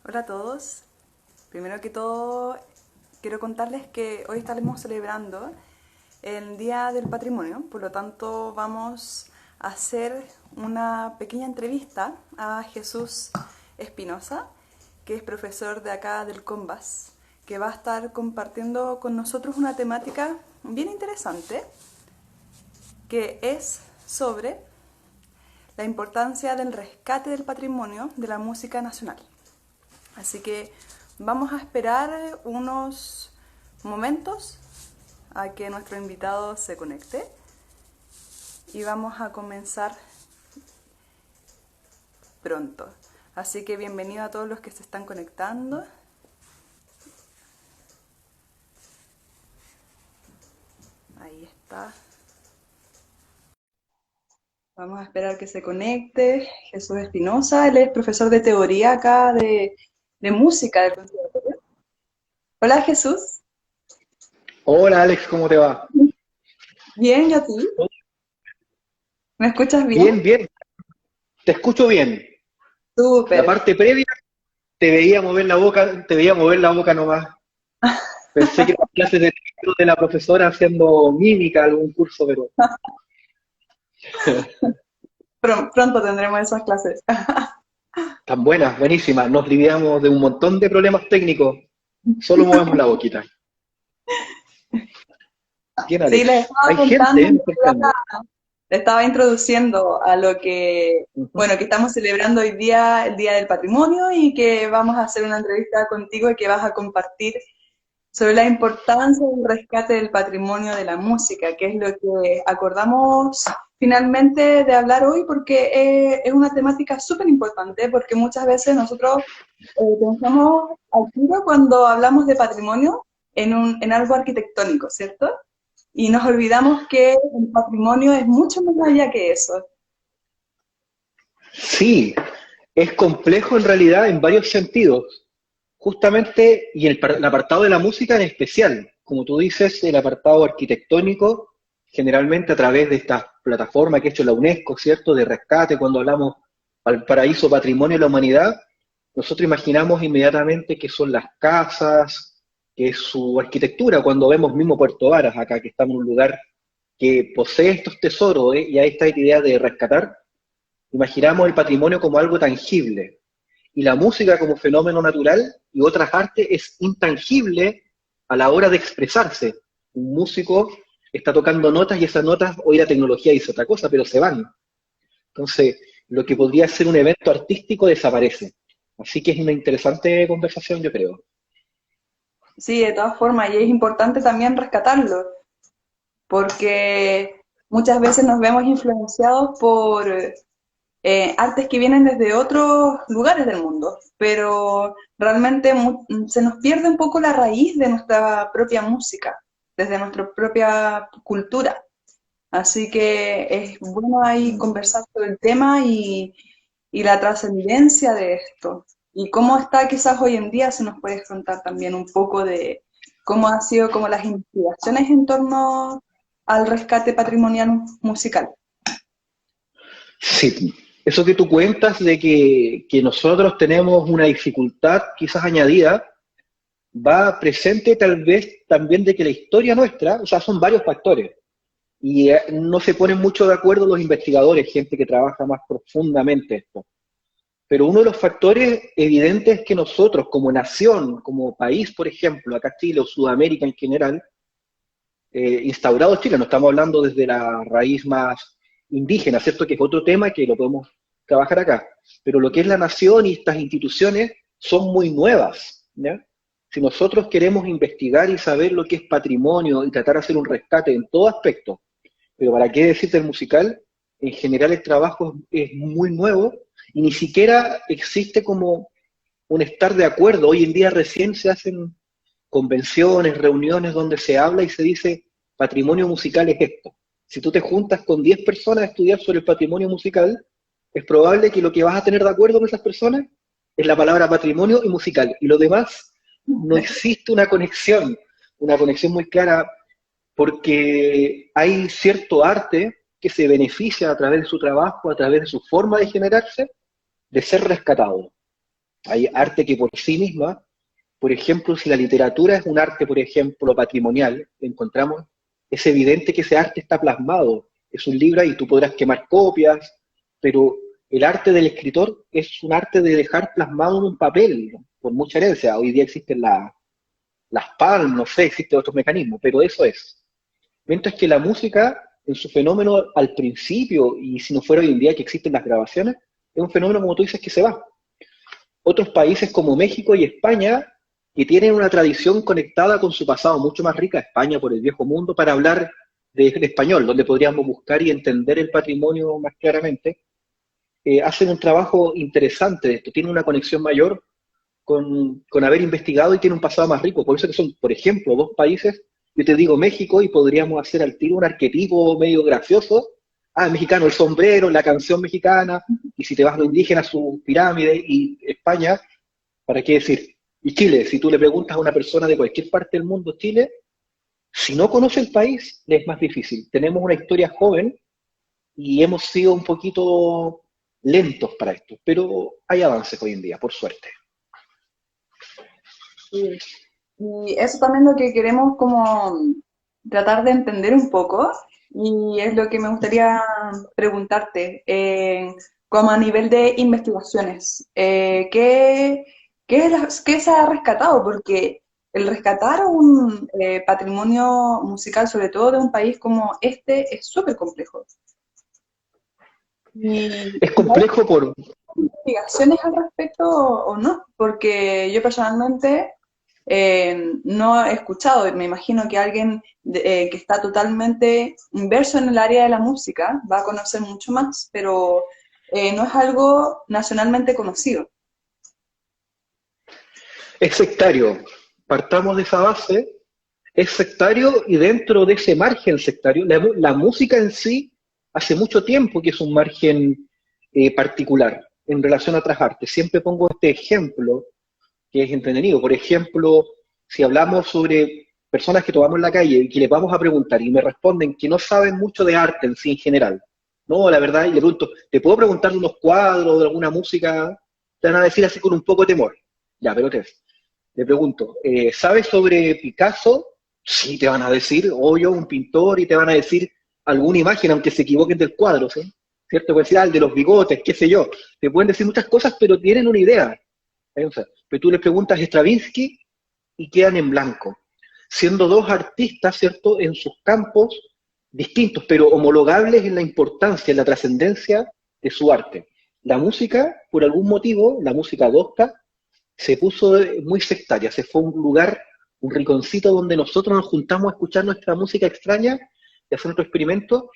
Hola a todos. Primero que todo, quiero contarles que hoy estaremos celebrando el Día del Patrimonio, por lo tanto vamos a hacer una pequeña entrevista a Jesús Espinosa, que es profesor de acá del Combas, que va a estar compartiendo con nosotros una temática bien interesante, que es sobre la importancia del rescate del patrimonio de la música nacional. Así que vamos a esperar unos momentos a que nuestro invitado se conecte y vamos a comenzar pronto. Así que bienvenido a todos los que se están conectando. Ahí está. Vamos a esperar que se conecte Jesús Espinosa. Él es profesor de teoría acá de música del conservatorio. Hola Jesús. Hola Alex, ¿cómo te va? Bien, ¿y a ti? ¿Me escuchas bien? Bien, bien, te escucho bien. La Súper. parte previa te veía mover la boca nomás. Pensé que eran clases de teatro de la profesora haciendo mímica, algún curso, pero Pronto tendremos esas clases. tan buenas, buenísimas. Nos lidiamos de un montón de problemas técnicos, solo movemos la boquita. Bien, Sí, les Alex. estaba Hay contando, gente cercana. les estaba introduciendo a lo que, Ujú. bueno, que estamos celebrando hoy día, el Día del Patrimonio, y que vamos a hacer una entrevista contigo y que vas a compartir sobre la importancia del rescate del patrimonio de la música, que es lo que acordamos finalmente de hablar hoy, porque es una temática súper importante, porque muchas veces nosotros pensamos al tiro cuando hablamos de patrimonio en algo arquitectónico, ¿cierto? Y nos olvidamos que el patrimonio es mucho más allá que eso. Sí, es complejo en realidad en varios sentidos. Justamente, y el apartado de la música en especial, como tú dices, el apartado arquitectónico, generalmente a través de esta plataforma que ha hecho la UNESCO, ¿cierto?, de rescate, cuando hablamos al paraíso patrimonio de la humanidad, nosotros imaginamos inmediatamente que son las casas, que es su arquitectura, cuando vemos mismo Puerto Varas, acá que estamos en un lugar que posee estos tesoros, ¿eh? Y hay esta idea de rescatar, imaginamos el patrimonio como algo tangible, y la música como fenómeno natural y otras artes es intangible a la hora de expresarse. Un músico está tocando notas y esas notas, hoy la tecnología dice otra cosa, pero se van. Entonces, lo que podría ser un evento artístico desaparece. Así que es una interesante conversación, yo creo. Sí, de todas formas, y es importante también rescatarlo, porque muchas veces nos vemos influenciados por artes que vienen desde otros lugares del mundo, pero realmente se nos pierde un poco la raíz de nuestra propia música, desde nuestra propia cultura. Así que es bueno ahí Mm. conversar sobre el tema y la trascendencia de esto. Y cómo está quizás hoy en día, se nos puede contar también un poco de cómo han sido como las investigaciones en torno al rescate patrimonial musical. Sí, eso que tú cuentas de que nosotros tenemos una dificultad quizás añadida, va presente tal vez también de que la historia nuestra, o sea, son varios factores. Y no se ponen mucho de acuerdo los investigadores, gente que trabaja más profundamente esto. Pero uno de los factores evidentes es que nosotros, como nación, como país, por ejemplo, acá Chile o Sudamérica en general, instaurado Chile, no estamos hablando desde la raíz más indígena, ¿cierto? Que es otro tema que lo podemos trabajar acá. Pero lo que es la nación y estas instituciones son muy nuevas, ¿ya? Si nosotros queremos investigar y saber lo que es patrimonio y tratar de hacer un rescate en todo aspecto, pero ¿para qué decirte el musical? En general el trabajo es muy nuevo y ni siquiera existe como un estar de acuerdo. Hoy en día recién se hacen convenciones, reuniones donde se habla y se dice patrimonio musical es esto. Si tú te juntas con 10 personas a estudiar sobre el patrimonio musical, es probable que lo que vas a tener de acuerdo con esas personas es la palabra patrimonio y musical. Y lo demás, no existe una conexión muy clara porque hay cierto arte que se beneficia a través de su trabajo, a través de su forma de generarse, de ser rescatado. Hay arte que por sí misma, por ejemplo, si la literatura es un arte, por ejemplo, patrimonial, encontramos, es evidente que ese arte está plasmado. Es un libro y tú podrás quemar copias, pero el arte del escritor es un arte de dejar plasmado en un papel, ¿no? Por mucha herencia. Hoy día existen las PAL, no sé, existen otros mecanismos, pero eso es. Mientras que la música, en su fenómeno al principio, y si no fuera hoy en día que existen las grabaciones, es un fenómeno, como tú dices, que se va. Otros países como México y España, que tienen una tradición conectada con su pasado mucho más rica, España por el viejo mundo, para hablar de español, donde podríamos buscar y entender el patrimonio más claramente, hacen un trabajo interesante de esto, tienen una conexión mayor con haber investigado y tiene un pasado más rico. Por eso que son, por ejemplo, dos países, yo te digo México y podríamos hacer al tiro un arquetipo medio gracioso. Ah, el mexicano, el sombrero, la canción mexicana, y si te vas a lo indígena, su pirámide, y España, ¿para qué decir? Y Chile, si tú le preguntas a una persona de cualquier parte del mundo, Chile, si no conoce el país, le es más difícil. Tenemos una historia joven y hemos sido un poquito lentos para esto, pero hay avances hoy en día, por suerte. Sí. Y eso también es lo que queremos como tratar de entender un poco y es lo que me gustaría preguntarte, como a nivel de investigaciones, ¿qué se ha rescatado? Porque el rescatar un patrimonio musical, sobre todo de un país como este, es súper complejo. Es Y complejo por, investigaciones al respecto o no, porque yo personalmente no he escuchado, me imagino que alguien que está totalmente inverso en el área de la música va a conocer mucho más, pero no es algo nacionalmente conocido. es sectario. Partamos de esa base, es sectario y dentro de ese margen sectario, la música en sí hace mucho tiempo que es un margen particular en relación a otras artes. Siempre pongo este ejemplo que es entretenido. Por ejemplo, si hablamos sobre personas que tomamos en la calle y que les vamos a preguntar y me responden que no saben mucho de arte en sí en general, no, la verdad, y le pregunto, ¿te puedo preguntar de unos cuadros, de alguna música? Te van a decir así con un poco de temor. Ya, pero le pregunto, ¿sabes sobre Picasso? Sí, te van a decir, o yo, un pintor, y te van a decir alguna imagen, aunque se equivoquen del cuadro, ¿sí? ¿Cierto? Pueden decir, ah, el de los bigotes, qué sé yo. Te pueden decir muchas cosas, pero tienen una idea. O sea, pero tú les preguntas a Stravinsky y quedan en blanco, siendo dos artistas, ¿cierto?, en sus campos distintos, pero homologables en la importancia, en la trascendencia de su arte. La música, por algún motivo, la música gospel, se puso muy sectaria, se fue a un lugar, un rinconcito donde nosotros nos juntamos a escuchar nuestra música extraña y hacer nuestro experimento,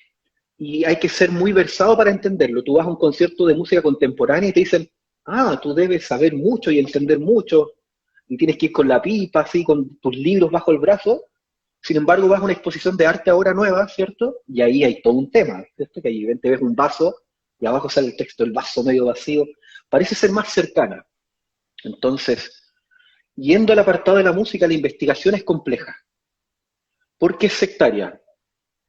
y hay que ser muy versado para entenderlo. Tú vas a un concierto de música contemporánea y te dicen, ah, tú debes saber mucho y entender mucho, y tienes que ir con la pipa, así, con tus libros bajo el brazo. Sin embargo, vas a una exposición de arte ahora nueva, ¿cierto? Y ahí hay todo un tema, ¿cierto? Que ahí te ves un vaso y abajo sale el texto, el vaso medio vacío. Parece ser más cercana. Entonces, yendo al apartado de la música, la investigación es compleja. ¿Por qué es sectaria?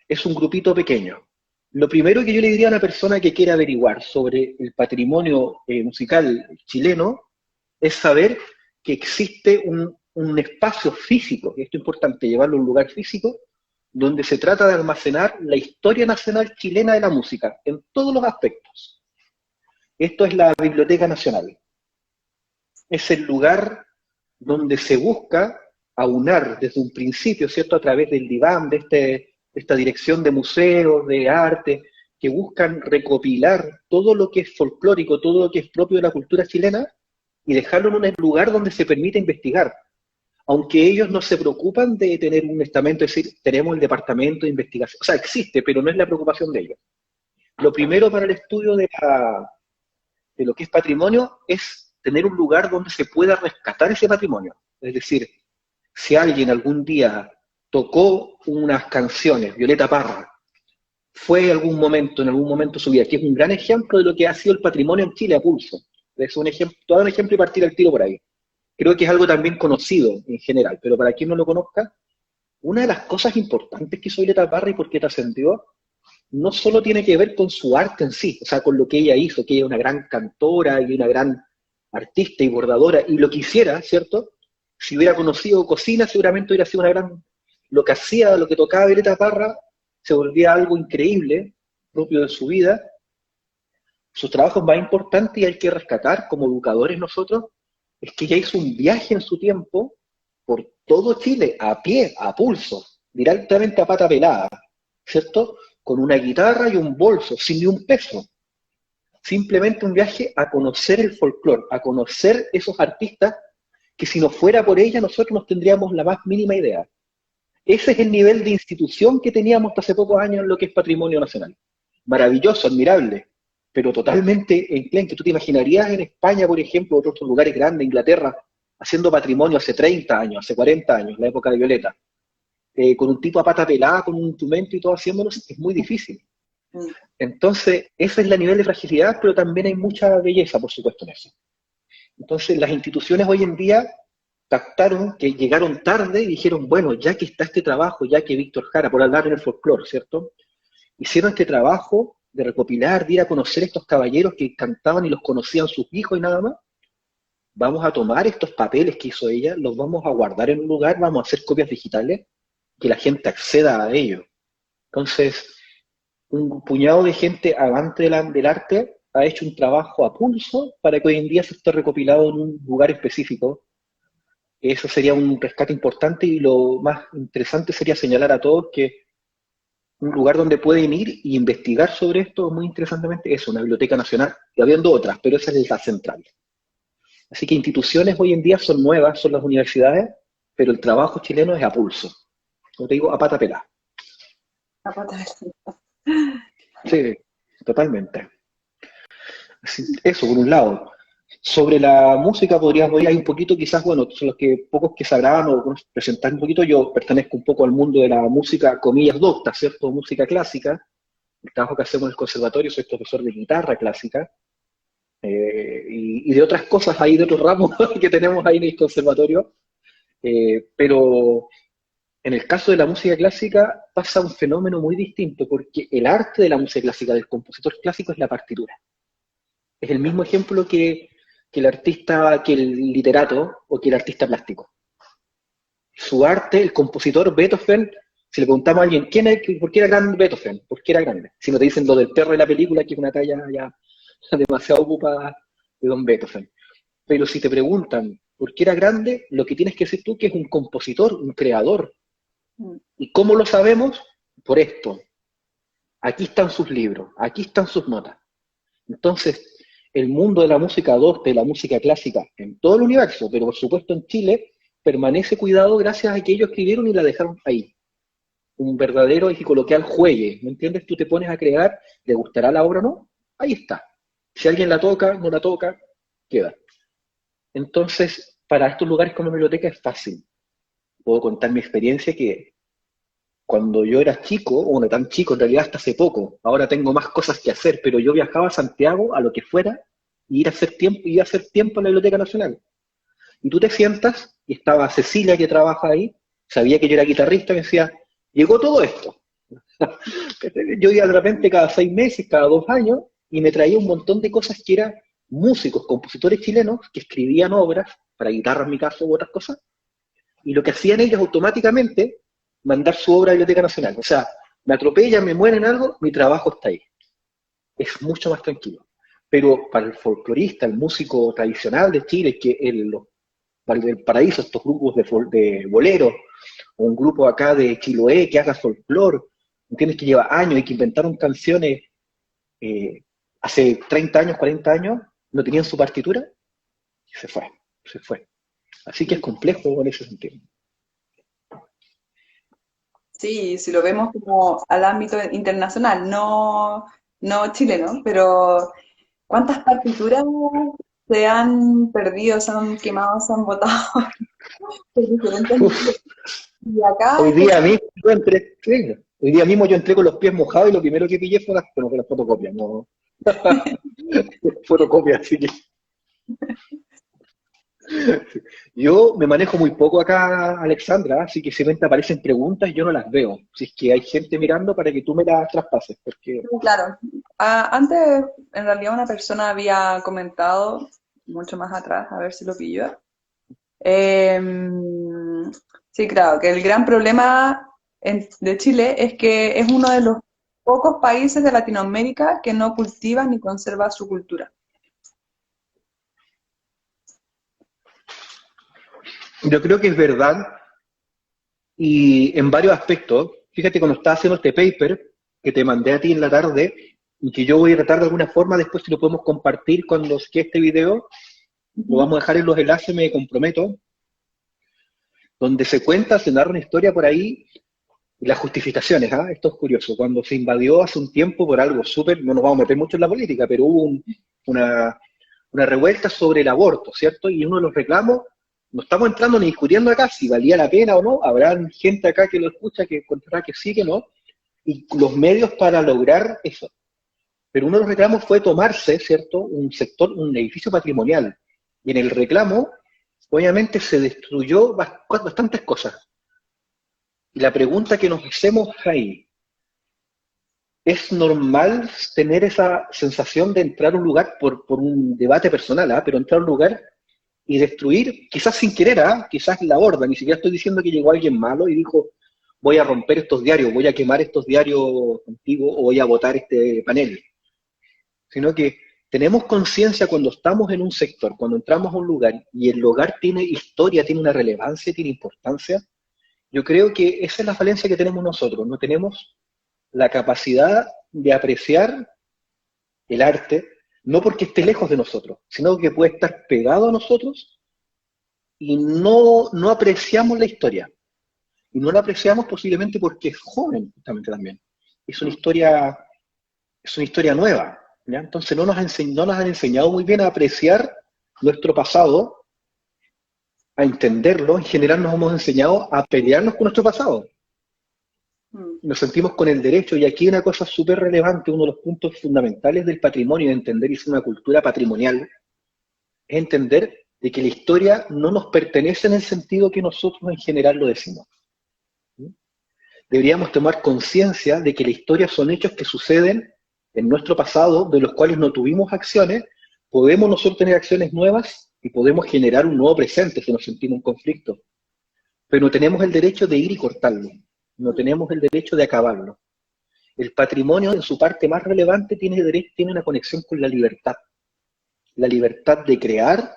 Es un grupito pequeño. Lo primero que yo le diría a una persona que quiera averiguar sobre el patrimonio musical chileno es saber que existe un espacio físico, y esto es importante, llevarlo a un lugar físico, donde se trata de almacenar la historia nacional chilena de la música, en todos los aspectos. Esto es la Biblioteca Nacional. Es el lugar donde se busca aunar desde un principio, ¿cierto?, a través del DIVAM, de esta dirección de museos, de arte, que buscan recopilar todo lo que es folclórico, todo lo que es propio de la cultura chilena, y dejarlo en un lugar donde se permite investigar. Aunque ellos no se preocupan de tener un estamento, es decir, tenemos el departamento de investigación, o sea, existe, pero no es la preocupación de ellos. Lo primero para el estudio de lo que es patrimonio es tener un lugar donde se pueda rescatar ese patrimonio. Es decir, si alguien algún día tocó unas canciones, Violeta Parra, fue algún momento, en algún momento de su vida, que es un gran ejemplo de lo que ha sido el patrimonio en Chile a pulso. Es un ejemplo, todo un ejemplo y partir al tiro por ahí. Creo que es algo también conocido en general, pero para quien no lo conozca, una de las cosas importantes que hizo Violeta Parra y por qué trascendió, no solo tiene que ver con su arte en sí, o sea, con lo que ella hizo, que ella es una gran cantora y una gran artista y bordadora y lo que hiciera, ¿cierto? Si hubiera conocido cocina, seguramente hubiera sido una gran... Lo que hacía, lo que tocaba Violeta Parra, se volvía algo increíble, propio de su vida. Sus trabajos más importantes y hay que rescatar como educadores nosotros, es que ella hizo un viaje en su tiempo por todo Chile, a pie, a pulso, directamente a pata pelada, ¿cierto? Con una guitarra y un bolso, sin ni un peso. Simplemente un viaje a conocer el folclore, a conocer esos artistas que si no fuera por ella nosotros no tendríamos la más mínima idea. Ese es el nivel de institución que teníamos hasta hace pocos años en lo que es patrimonio nacional. Maravilloso, admirable, pero totalmente enclenque. ¿Tú te imaginarías en España, por ejemplo, o otros lugares grandes, Inglaterra, haciendo patrimonio hace 30 años, hace 40 años, la época de Violeta, con un tipo a pata pelada, con un instrumento y todo haciéndolo? Es muy difícil. Entonces, ese es el nivel de fragilidad, pero también hay mucha belleza, por supuesto, en eso. Entonces, las instituciones hoy en día captaron que llegaron tarde y dijeron, bueno, ya que está este trabajo, ya que Víctor Jara, por hablar en el folclore, ¿cierto? Hicieron este trabajo de recopilar, de ir a conocer a estos caballeros que cantaban y los conocían sus hijos y nada más. Vamos a tomar estos papeles que hizo ella, los vamos a guardar en un lugar, vamos a hacer copias digitales, que la gente acceda a ellos. Entonces, un puñado de gente amante del arte ha hecho un trabajo a pulso para que hoy en día se esté recopilado en un lugar específico. Eso sería un rescate importante y lo más interesante sería señalar a todos que un lugar donde pueden ir e investigar sobre esto muy interesantemente es una biblioteca nacional, y habiendo otras, pero esa es la central. Así que instituciones hoy en día son nuevas, son las universidades, pero el trabajo chileno es a pulso. Como te digo, a pata pelada. Sí, totalmente. Eso, por un lado. Sobre la música podríamos ir ahí un poquito, quizás, bueno, son los que pocos que sabrán o presentar un poquito. Yo pertenezco un poco al mundo de la música, comillas, docta, ¿cierto? Música clásica. El trabajo que hacemos en el conservatorio, soy profesor de guitarra clásica y de otras cosas ahí, de otros ramos que tenemos ahí en el conservatorio. Pero en el caso de la música clásica pasa un fenómeno muy distinto, porque el arte de la música clásica, del compositor clásico, es la partitura. Es el mismo ejemplo que el artista, que el literato o que el artista plástico. Su arte, el compositor Beethoven, si le preguntamos a alguien, ¿por qué era grande Beethoven? ¿Por qué era grande? Si no te dicen lo del perro de la película, que es una talla ya demasiado ocupada de don Beethoven. Pero si te preguntan por qué era grande, lo que tienes que decir tú que es un compositor, un creador. ¿Y cómo lo sabemos? Por esto. Aquí están sus libros, aquí están sus notas. Entonces, el mundo de la música adopte, la música clásica en todo el universo, pero por supuesto en Chile, permanece cuidado gracias a que ellos escribieron y la dejaron ahí. Un verdadero y coloquial juegue, ¿me entiendes? Tú te pones a crear, ¿le gustará la obra o no? Ahí está. Si alguien la toca, no la toca, queda. Entonces, para estos lugares como la biblioteca es fácil. Puedo contar mi experiencia que cuando yo era chico, o no tan chico, en realidad hasta hace poco, ahora tengo más cosas que hacer, pero yo viajaba a Santiago, a lo que fuera, y ir a hacer tiempo en la Biblioteca Nacional. Y tú te sientas, y estaba Cecilia que trabaja ahí, sabía que yo era guitarrista, y me decía, llegó todo esto. Yo iba de repente cada 6 meses, cada 2 años, y me traía un montón de cosas que eran músicos, compositores chilenos, que escribían obras, para guitarra en mi caso, u otras cosas, y lo que hacían ellos automáticamente, mandar su obra a la Biblioteca Nacional. O sea, me atropellan, me mueren algo, mi trabajo está ahí. Es mucho más tranquilo. Pero para el folclorista, el músico tradicional de Chile, que el Paraíso, estos grupos de boleros, o un grupo acá de Chiloé que haga folclore, entiendes que lleva años y que inventaron canciones hace 30 años, 40 años, no tenían su partitura, se fue, se fue. Así que es complejo en ese sentido. Sí, si lo vemos como al ámbito internacional, no chileno, pero ¿cuántas partituras se han perdido, se han quemado, se han botado por diferentes motivos? Uf, Y acá, hoy día mismo yo entré, sí, hoy día mismo yo entré con los pies mojados y lo primero que pillé fue las fotocopias, no fotocopias, así que yo me manejo muy poco acá, Alexandra, así que si ven te aparecen preguntas, yo no las veo. Si es que hay gente mirando para que tú me las traspases, porque claro, antes en realidad una persona había comentado mucho más atrás, a ver si lo pillo. Eh, sí, claro, que el gran problema de Chile es que es uno de los pocos países de Latinoamérica que no cultiva ni conserva su cultura. Yo creo que es verdad y en varios aspectos. Fíjate, cuando estaba haciendo este paper que te mandé a ti en la tarde y que yo voy a tratar de alguna forma, después si lo podemos compartir con los que este video, lo Ujú. vamos a dejar en los enlaces, me comprometo, donde se cuenta, se narra una historia por ahí y las justificaciones. ¿Ah? Esto es curioso. Cuando se invadió hace un tiempo por algo súper, no nos vamos a meter mucho en la política, pero hubo una, una revuelta sobre el aborto, ¿cierto? Y uno de los reclamos, no estamos entrando ni discutiendo acá si valía la pena o no, habrá gente acá que lo escucha que encontrará que sí, que no, y los medios para lograr eso. Pero uno de los reclamos fue tomarse, ¿cierto?, un sector, un edificio patrimonial. Y en el reclamo, obviamente, se destruyó bastantes cosas. Y la pregunta que nos hacemos ahí, ¿es normal tener esa sensación de entrar a un lugar por un debate personal, ¿ah? Pero entrar a un lugar y destruir, quizás sin querer, ¿ah? Quizás la horda, ni siquiera estoy diciendo que llegó alguien malo y dijo, voy a romper estos diarios, voy a quemar estos diarios antiguos o voy a botar este panel, sino que tenemos conciencia cuando estamos en un sector, cuando entramos a un lugar y el lugar tiene historia, tiene una relevancia, tiene importancia. Yo creo que esa es la falencia que tenemos nosotros, no tenemos la capacidad de apreciar el arte, no porque esté lejos de nosotros, sino que puede estar pegado a nosotros y no apreciamos la historia. Y no la apreciamos posiblemente porque es joven, justamente también. Es una historia, es una historia nueva. ¿Ya? Entonces no nos han enseñado muy bien a apreciar nuestro pasado, a entenderlo. En general nos hemos enseñado a pelearnos con nuestro pasado. Mm. Nos sentimos con el derecho, y aquí una cosa súper relevante, uno de los puntos fundamentales del patrimonio, de entender y ser una cultura patrimonial, es entender de que la historia no nos pertenece en el sentido que nosotros en general lo decimos. Deberíamos tomar conciencia de que la historia son hechos que suceden en nuestro pasado, de los cuales no tuvimos acciones, podemos nosotros tener acciones nuevas y podemos generar un nuevo presente si nos sentimos en conflicto, pero no tenemos el derecho de ir y cortarlo, no tenemos el derecho de acabarlo. El patrimonio, en su parte más relevante, tiene una conexión con la libertad de crear,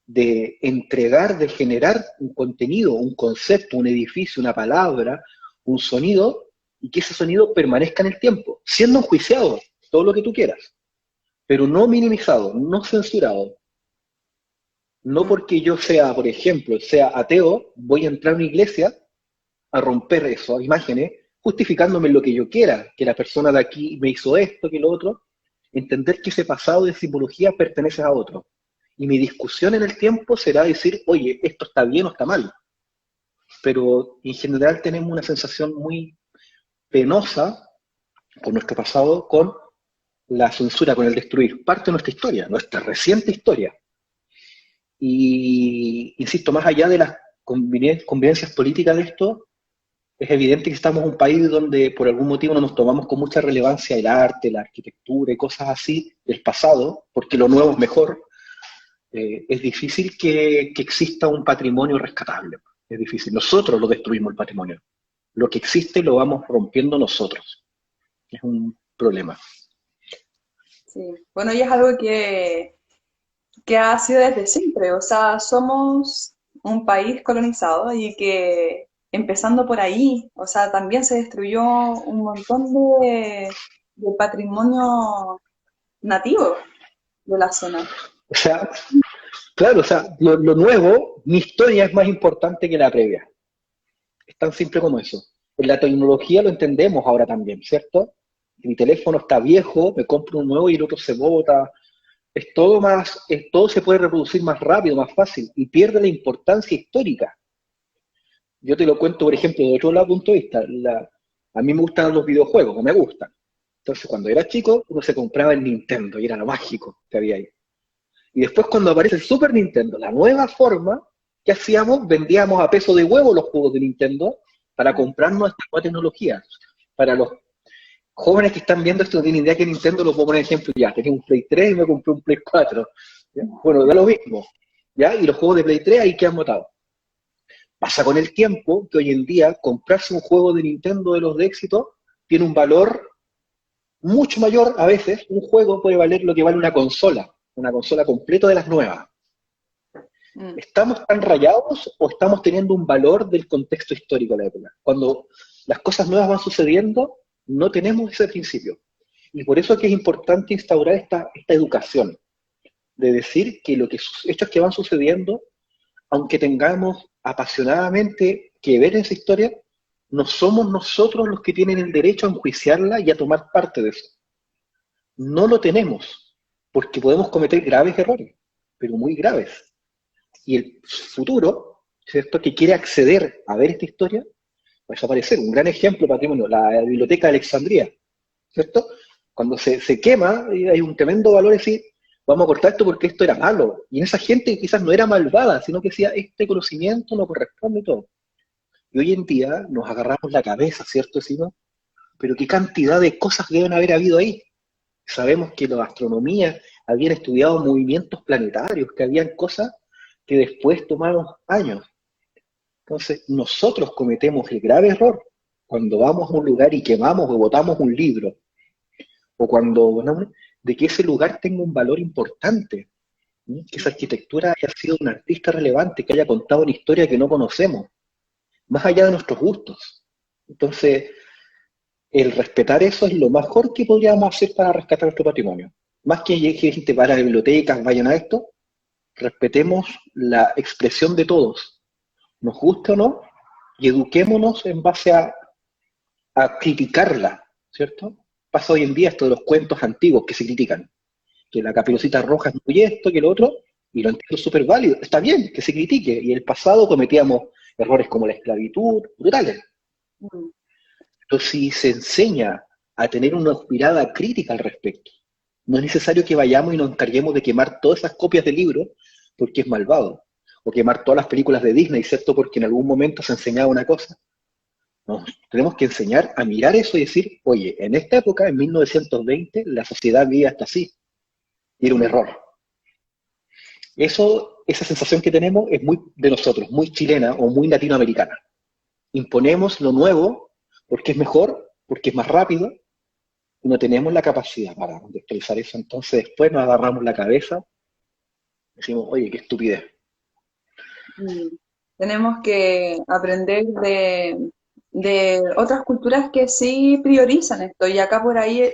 de entregar, de generar un contenido, un concepto, un edificio, una palabra, un sonido, y que ese sonido permanezca en el tiempo, siendo enjuiciado, todo lo que tú quieras, pero no minimizado, no censurado. No Mm. porque yo sea, por ejemplo, sea ateo, voy a entrar a una iglesia a romper eso, imágenes, justificándome lo que yo quiera, que la persona de aquí me hizo esto, que lo otro, entender que ese pasado de simbología pertenece a otro. Y mi discusión en el tiempo será decir, oye, esto está bien o está mal. Pero en general tenemos una sensación muy penosa con nuestro pasado, con la censura, con el destruir parte de nuestra historia, nuestra reciente historia. Y, insisto, más allá de las convivencias políticas de esto, es evidente que estamos en un país donde por algún motivo no nos tomamos con mucha relevancia el arte, la arquitectura y cosas así del pasado, porque lo nuevo es mejor. Es difícil que exista un patrimonio rescatable. Es difícil. Nosotros lo destruimos el patrimonio. Lo que existe lo vamos rompiendo nosotros. Es un problema. Sí. Bueno, y es algo que ha sido desde siempre. O sea, somos un país colonizado y que empezando por ahí, o sea, también se destruyó un montón de patrimonio nativo de la zona. O sea, claro, o sea, lo nuevo, mi historia es más importante que la previa. Es tan simple como eso. En la tecnología lo entendemos ahora también, ¿cierto? Mi teléfono está viejo, me compro un nuevo y el otro se bota. Todo se puede reproducir más rápido, más fácil, y pierde la importancia histórica. Yo te lo cuento, por ejemplo, de otro lado punto de vista. A mí me gustan los videojuegos, o me gustan. Entonces, cuando era chico, uno se compraba el Nintendo y era lo mágico que había ahí. Y después, cuando aparece el Super Nintendo, la nueva forma, ¿qué hacíamos? Vendíamos a peso de huevo los juegos de Nintendo para comprarnos esta nueva tecnología. Para los jóvenes que están viendo esto no tienen idea que Nintendo, lo puedo poner ejemplo ya. Tenía un Play 3 y me compré un Play 4. ¿ya? Bueno, da lo mismo, ¿ya? Y los juegos de Play 3 ahí quedan botados. Pasa con el tiempo que hoy en día comprarse un juego de Nintendo de los de éxito tiene un valor mucho mayor a veces. Un juego puede valer lo que vale una consola completa de las nuevas. Mm. ¿Estamos tan rayados o estamos teniendo un valor del contexto histórico de la época? Cuando las cosas nuevas van sucediendo, no tenemos ese principio. Y por eso es que es importante instaurar esta educación, de decir que hechos que van sucediendo, aunque tengamos apasionadamente que ver esa historia, no somos nosotros los que tienen el derecho a enjuiciarla y a tomar parte de eso. No lo tenemos, porque podemos cometer graves errores, pero muy graves. Y el futuro, ¿cierto?, que quiere acceder a ver esta historia, va a desaparecer. Un gran ejemplo, patrimonio, la Biblioteca de Alejandría, ¿cierto? Cuando se quema, hay un tremendo valor decir, vamos a cortar esto porque esto era malo. Y en esa gente quizás no era malvada, sino que decía, este conocimiento no corresponde y todo. Y hoy en día nos agarramos la cabeza, ¿cierto? Decimos, pero qué cantidad de cosas deben haber habido ahí. Sabemos que la astronomía habían estudiado movimientos planetarios, que habían cosas que después tomaron años. Entonces, nosotros cometemos el grave error cuando vamos a un lugar y quemamos o botamos un libro, o cuando, ¿no?, de que ese lugar tenga un valor importante, ¿sí?, que esa arquitectura haya sido un artista relevante, que haya contado una historia que no conocemos, más allá de nuestros gustos. Entonces, el respetar eso es lo mejor que podríamos hacer para rescatar nuestro patrimonio. Más que gente para las bibliotecas, vayan a esto, respetemos la expresión de todos, nos guste o no, y eduquémonos en base a criticarla, ¿cierto? Pasa hoy en día esto de los cuentos antiguos que se critican, que la Caperucita Roja es muy esto, que lo otro, y lo antiguo es súper válido, está bien que se critique, y en el pasado cometíamos errores como la esclavitud, brutales. Mm. Entonces, si se enseña a tener una mirada crítica al respecto, no es necesario que vayamos y nos encarguemos de quemar todas esas copias de libros porque es malvado, o quemar todas las películas de Disney, ¿cierto? Porque en algún momento se enseñaba una cosa. No, tenemos que enseñar a mirar eso y decir, oye, en esta época, en 1920, la sociedad vivía hasta así, y era un Mm. error. Esa sensación que tenemos es muy de nosotros, muy chilena o muy latinoamericana. Imponemos lo nuevo porque es mejor, porque es más rápido, y no tenemos la capacidad para contextualizar eso. Entonces después nos agarramos la cabeza y decimos, oye, qué estupidez. Mm. Tenemos que aprender de otras culturas que sí priorizan esto. Y acá por ahí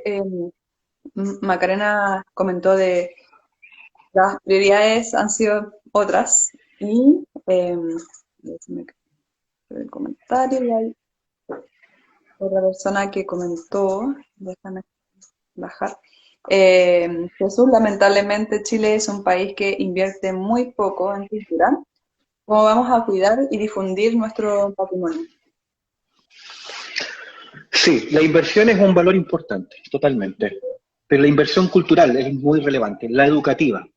Macarena comentó de las prioridades han sido otras. Y déjame ver el comentario. Y hay otra persona que comentó, déjame bajar. Jesús, lamentablemente Chile es un país que invierte muy poco en cultura. ¿Cómo vamos a cuidar y difundir nuestro patrimonio? Sí, la inversión es un valor importante, totalmente. Pero la inversión cultural es muy relevante, la educativa.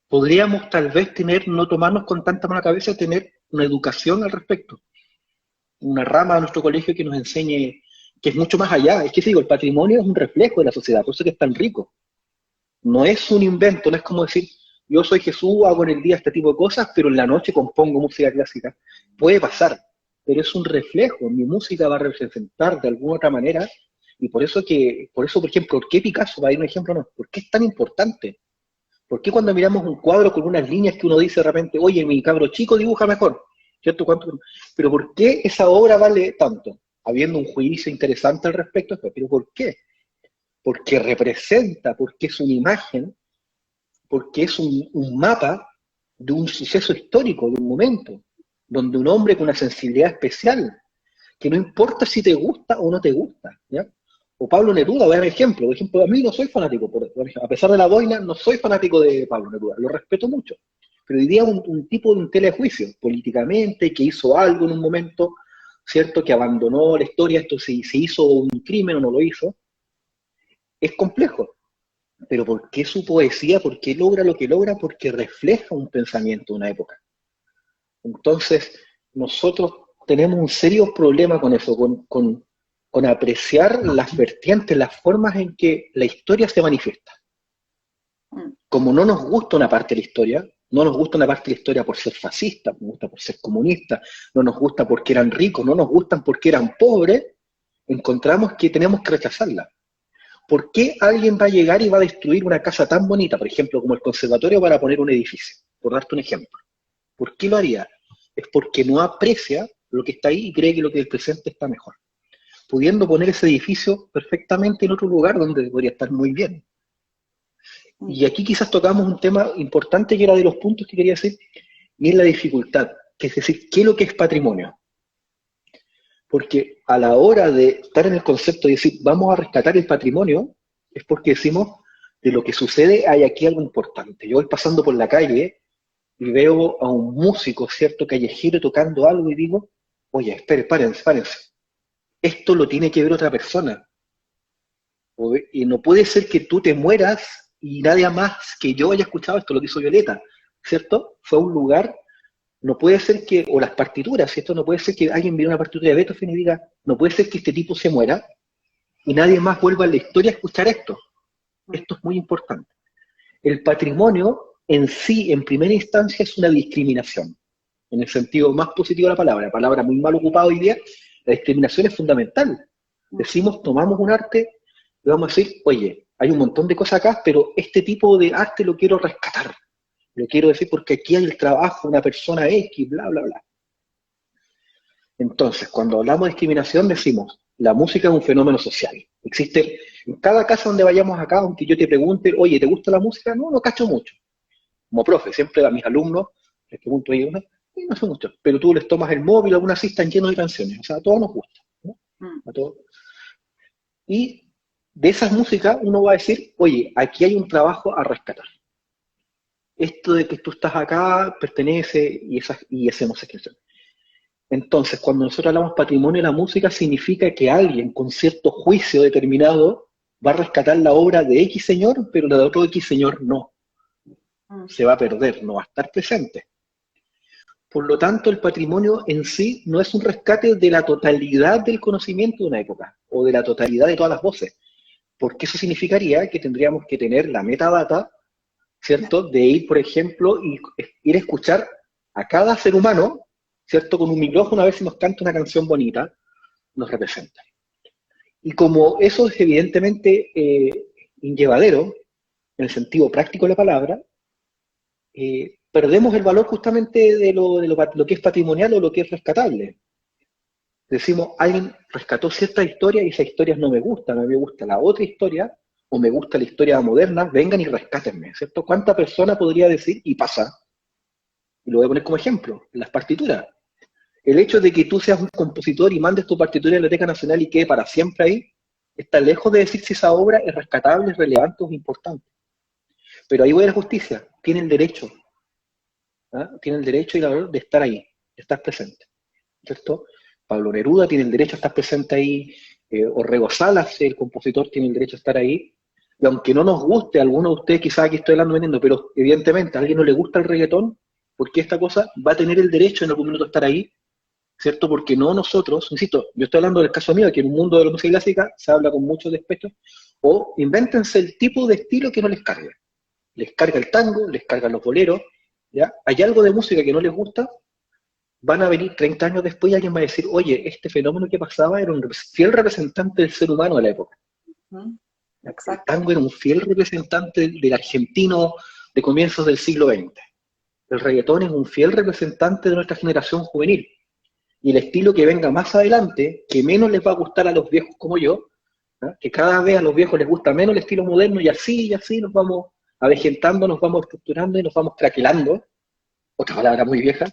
Podríamos tal vez no tomarnos con tanta mala cabeza, tener una educación al respecto. Una rama de nuestro colegio que nos enseñe que es mucho más allá. Es que digo, el patrimonio es un reflejo de la sociedad, por eso que es tan rico. No es un invento, no es como decir, yo soy Jesús, hago en el día este tipo de cosas, pero en la noche compongo música clásica. Puede pasar, pero es un reflejo. Mi música va a representar de alguna otra manera, y por eso, por ejemplo, ¿por qué Picasso, para ir un ejemplo, no? ¿Por qué es tan importante? ¿Por qué cuando miramos un cuadro con unas líneas que uno dice de repente, oye, mi cabro chico dibuja mejor? ¿Cierto? Pero ¿por qué esa obra vale tanto? Habiendo un juicio interesante al respecto, pero ¿por qué? Porque representa, porque es una imagen, porque es un mapa de un suceso histórico, de un momento, donde un hombre con una sensibilidad especial, que no importa si te gusta o no te gusta, ¿ya? O Pablo Neruda, voy a dar ejemplo. Por ejemplo, a mí no soy fanático, a pesar de la boina, no soy fanático de Pablo Neruda, lo respeto mucho. Pero hoy día un tipo de un telejuicio, políticamente, que hizo algo en un momento, ¿cierto? Que abandonó la historia, esto si hizo un crimen o no lo hizo, es complejo. Pero ¿por qué su poesía? ¿Por qué logra lo que logra? Porque refleja un pensamiento de una época. Entonces, nosotros tenemos un serio problema con eso, con apreciar las vertientes, las formas en que la historia se manifiesta. como no nos gusta una parte de la historia, no nos gusta una parte de la historia por ser fascista, nos gusta por ser comunista, no nos gusta porque eran ricos, no nos gustan porque eran pobres, encontramos que tenemos que rechazarla. ¿Por qué alguien va a llegar y va a destruir una casa tan bonita, por ejemplo, como el conservatorio, para poner un edificio? Por darte un ejemplo. ¿Por qué lo haría? Es porque no aprecia lo que está ahí y cree que lo que es el presente está mejor, pudiendo poner ese edificio perfectamente en otro lugar donde podría estar muy bien. Y aquí quizás tocamos un tema importante que era de los puntos que quería decir, y es la dificultad, que es decir, ¿qué es lo que es patrimonio? Porque a la hora de estar en el concepto de decir, vamos a rescatar el patrimonio, es porque decimos, de lo que sucede hay aquí algo importante. Yo voy pasando por la calle y veo a un músico, ¿cierto?, callejero tocando algo y digo, oye, espere, párense, párense. Esto lo tiene que ver otra persona. Y no puede ser que tú te mueras y nadie más que yo haya escuchado esto, lo que hizo Violeta, ¿cierto? Fue a un lugar, no puede ser que, o las partituras, ¿cierto? No puede ser que alguien viera una partitura de Beethoven y diga, no puede ser que este tipo se muera y nadie más vuelva a la historia a escuchar esto. Esto es muy importante. El patrimonio en sí, en primera instancia, es una discriminación, en el sentido más positivo de la palabra muy mal ocupada hoy día. La discriminación es fundamental. Decimos, tomamos un arte y vamos a decir, oye, hay un montón de cosas acá, pero este tipo de arte lo quiero rescatar. Lo quiero decir porque aquí hay el trabajo de una persona X, bla, bla, bla. Entonces, cuando hablamos de discriminación, decimos, la música es un fenómeno social. Existe, en cada casa donde vayamos acá, aunque yo te pregunte, oye, ¿te gusta la música? No, no cacho mucho. Como profe, siempre a mis alumnos les pregunto a ellos, no sé mucho, pero tú les tomas el móvil, algunas sí están llenos de canciones, o sea, a todos nos gusta, ¿no? A todos. Y de esas músicas uno va a decir, oye, aquí hay un trabajo a rescatar. Esto de que tú estás acá pertenece y hacemos expresión. Entonces, cuando nosotros hablamos patrimonio de la música, significa que alguien con cierto juicio determinado va a rescatar la obra de X señor, pero la de otro X señor no. Se va a perder, no va a estar presente. Por lo tanto, el patrimonio en sí no es un rescate de la totalidad del conocimiento de una época, o de la totalidad de todas las voces, porque eso significaría que tendríamos que tener la metadata, ¿cierto? De ir, por ejemplo, y ir a escuchar a cada ser humano, ¿cierto? Con un micrófono a ver si nos canta una canción bonita, nos representa. Y como eso es evidentemente inllevadero, en el sentido práctico de la palabra, perdemos el valor justamente de lo que es patrimonial o lo que es rescatable. Decimos, alguien rescató cierta historia y esas historias no me gustan, a mí me gusta la otra historia, o me gusta la historia moderna, vengan y rescátenme, ¿cierto? ¿Cuánta persona podría decir, y pasa, y lo voy a poner como ejemplo, las partituras? El hecho de que tú seas un compositor y mandes tu partitura a la Biblioteca Nacional y quede para siempre ahí, está lejos de decir si esa obra es rescatable, es relevante o es importante. Pero ahí voy a la justicia, tiene el derecho, ¿ah? Tiene el derecho y la valor de estar ahí, de estar presente, ¿cierto? Pablo Neruda tiene el derecho a estar presente ahí, Orrego Salas, el compositor, tiene el derecho a estar ahí, y aunque no nos guste, a alguno de ustedes quizás aquí estoy hablando vendiendo, pero evidentemente a alguien no le gusta el reggaetón, porque esta cosa va a tener el derecho en algún minuto a estar ahí, ¿cierto? Porque no nosotros, insisto, yo estoy hablando del caso mío, que en un mundo de la música clásica se habla con mucho despecho, o invéntense el tipo de estilo que no les cargue. Les carga el tango, les cargan los boleros, ¿ya? Hay algo de música que no les gusta, van a venir 30 años después y alguien va a decir, oye, este fenómeno que pasaba era un fiel representante del ser humano de la época. El tango era un fiel representante del argentino de comienzos del siglo XX. El reggaetón es un fiel representante de nuestra generación juvenil. Y el estilo que venga más adelante, que menos les va a gustar a los viejos como yo, ¿no? Que cada vez a los viejos les gusta menos el estilo moderno y así nos vamos avejentando, nos vamos estructurando y nos vamos craquelando, otra palabra muy vieja,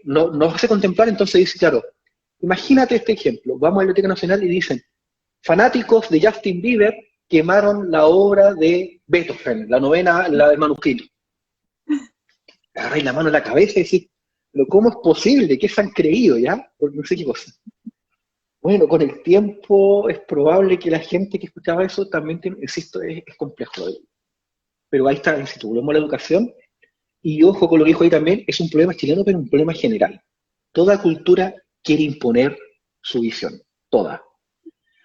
nos hace contemplar. Entonces dice, claro, imagínate este ejemplo, vamos a la Biblioteca Nacional y dicen, fanáticos de Justin Bieber quemaron la obra de Beethoven, la novena, la del manuscrito. Agarráis la mano en la cabeza y decís, pero ¿cómo es posible? ¿Qué se han creído ya? Por no sé qué cosa. Bueno, con el tiempo es probable que la gente que escuchaba eso también, insisto, es complejo. Pero ahí está, insisto, volvemos a la educación. Y ojo con lo que dijo ahí también, es un problema chileno, pero un problema general. Toda cultura quiere imponer su visión, toda.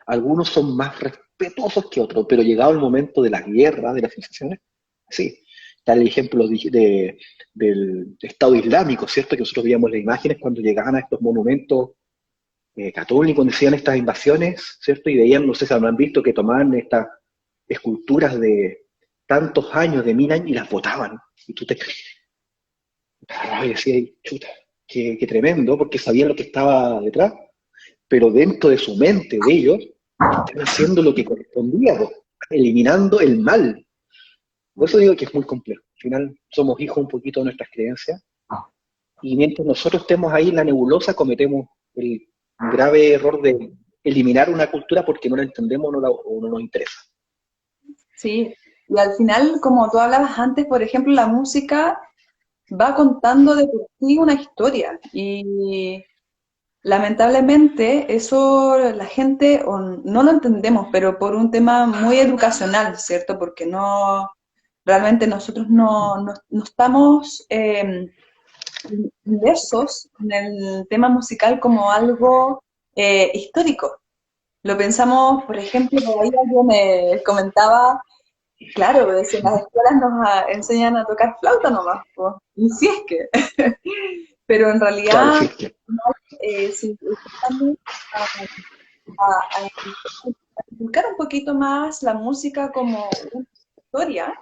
Algunos son más respetuosos que otros, pero llegado el momento de las guerras, de las sensaciones, sí. Está el ejemplo del Estado Islámico, ¿cierto? Que nosotros veíamos las imágenes cuando llegaban a estos monumentos católicos, cuando hacían estas invasiones, ¿cierto? Y veían, no sé si habrán visto, que tomaban estas esculturas de tantos años, de 1000 años, y las botaban. Y tú te y decías, chuta, qué tremendo, porque sabían lo que estaba detrás, pero dentro de su mente, de ellos, están haciendo lo que correspondía, pues, eliminando el mal. Por eso digo que es muy complejo. Al final somos hijos un poquito de nuestras creencias, y mientras nosotros estemos ahí en la nebulosa, cometemos el grave error de eliminar una cultura porque no la entendemos o no nos interesa. Sí, y al final, como tú hablabas antes, por ejemplo, la música va contando de por sí una historia y lamentablemente eso la gente o no lo entendemos, pero por un tema muy educacional, ¿cierto? Porque no, realmente nosotros no estamos inmersos en el tema musical como algo histórico. Lo pensamos, por ejemplo, por ahí alguien me comentaba, claro, pues, en las escuelas nos enseñan a tocar flauta nomás, pues, y si es que, pero en Claro, realidad, sí, que si empezamos a inculcar un poquito más la música como una historia,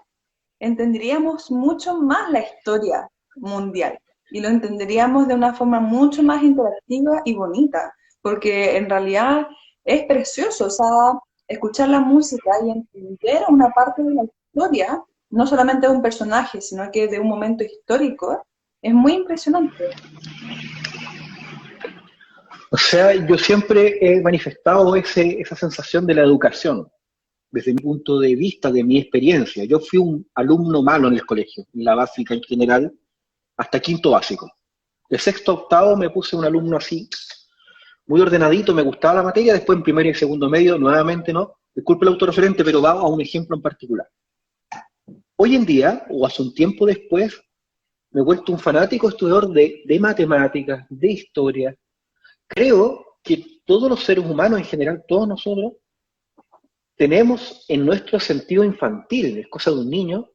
entenderíamos mucho más la historia mundial y lo entenderíamos de una forma mucho más interactiva y bonita, porque en realidad es precioso, o sea, escuchar la música y entender una parte de la historia, no solamente de un personaje, sino que de un momento histórico, es muy impresionante. o sea, yo siempre he manifestado esa sensación de la educación, desde mi punto de vista, de mi experiencia. Yo fui un alumno malo en el colegio, en la básica en general, hasta quinto básico. De sexto a octavo me puse un alumno así, muy ordenadito, me gustaba la materia, después en primero y segundo medio, nuevamente no. Disculpe el autorreferente, pero va a un ejemplo en particular. Hoy en día, o hace un tiempo después, me he vuelto un fanático estudiador de matemáticas, de historia. Creo que todos los seres humanos en general, todos nosotros, tenemos en nuestro sentido infantil, es cosa de un niño,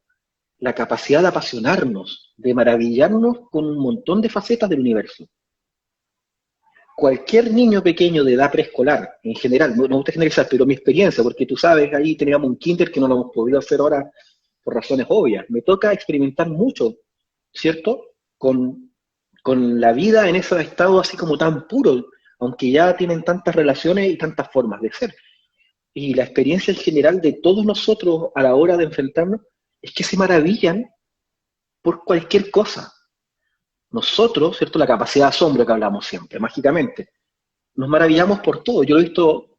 la capacidad de apasionarnos, de maravillarnos con un montón de facetas del universo. Cualquier niño pequeño de edad preescolar, en general, no me gusta generalizar, pero mi experiencia, porque tú sabes, ahí teníamos un kinder que no lo hemos podido hacer ahora por razones obvias. Me toca experimentar mucho, ¿cierto? Con la vida en ese estado así como tan puro, aunque ya tienen tantas relaciones y tantas formas de ser. Y la experiencia en general de todos nosotros a la hora de enfrentarnos es que se maravillan por cualquier cosa. Nosotros, ¿cierto? La capacidad de asombro que hablamos siempre, mágicamente, nos maravillamos por todo. Yo lo he visto,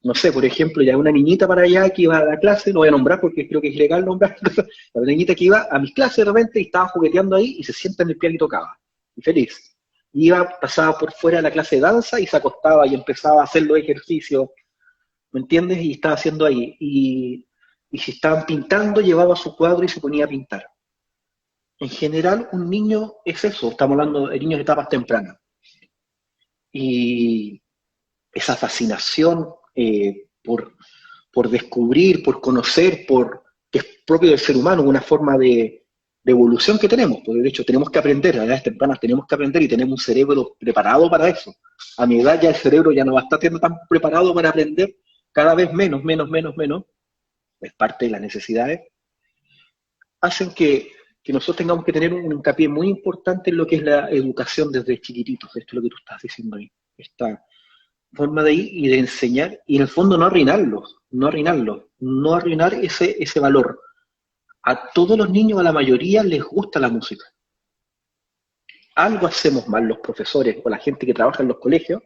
no sé, por ejemplo, ya una niñita para allá que iba a la clase, no voy a nombrar porque creo que es ilegal nombrar, la niñita que iba a mis clases de repente y estaba jugueteando ahí y se sienta en el piano y tocaba, y feliz. Y iba, pasaba por fuera de la clase de danza y se acostaba y empezaba a hacer los ejercicios, ¿me entiendes? Y estaba haciendo ahí. Y si estaban pintando, llevaba su cuadro y se ponía a pintar. En general, un niño es eso, estamos hablando de niños de etapas tempranas. Y esa fascinación por descubrir, por conocer, que es propio del ser humano, una forma de evolución que tenemos. Porque de hecho tenemos que aprender, a edades tempranas tenemos que aprender y tenemos un cerebro preparado para eso. A mi edad ya el cerebro ya no va a estar tan preparado para aprender, cada vez menos, es parte de las necesidades, hacen que nosotros tengamos que tener un hincapié muy importante en lo que es la educación desde chiquititos. Esto es lo que tú estás diciendo ahí. Esta forma de ir y de enseñar, y en el fondo no arruinar ese valor. A todos los niños, a la mayoría, les gusta la música. Algo hacemos mal los profesores o la gente que trabaja en los colegios,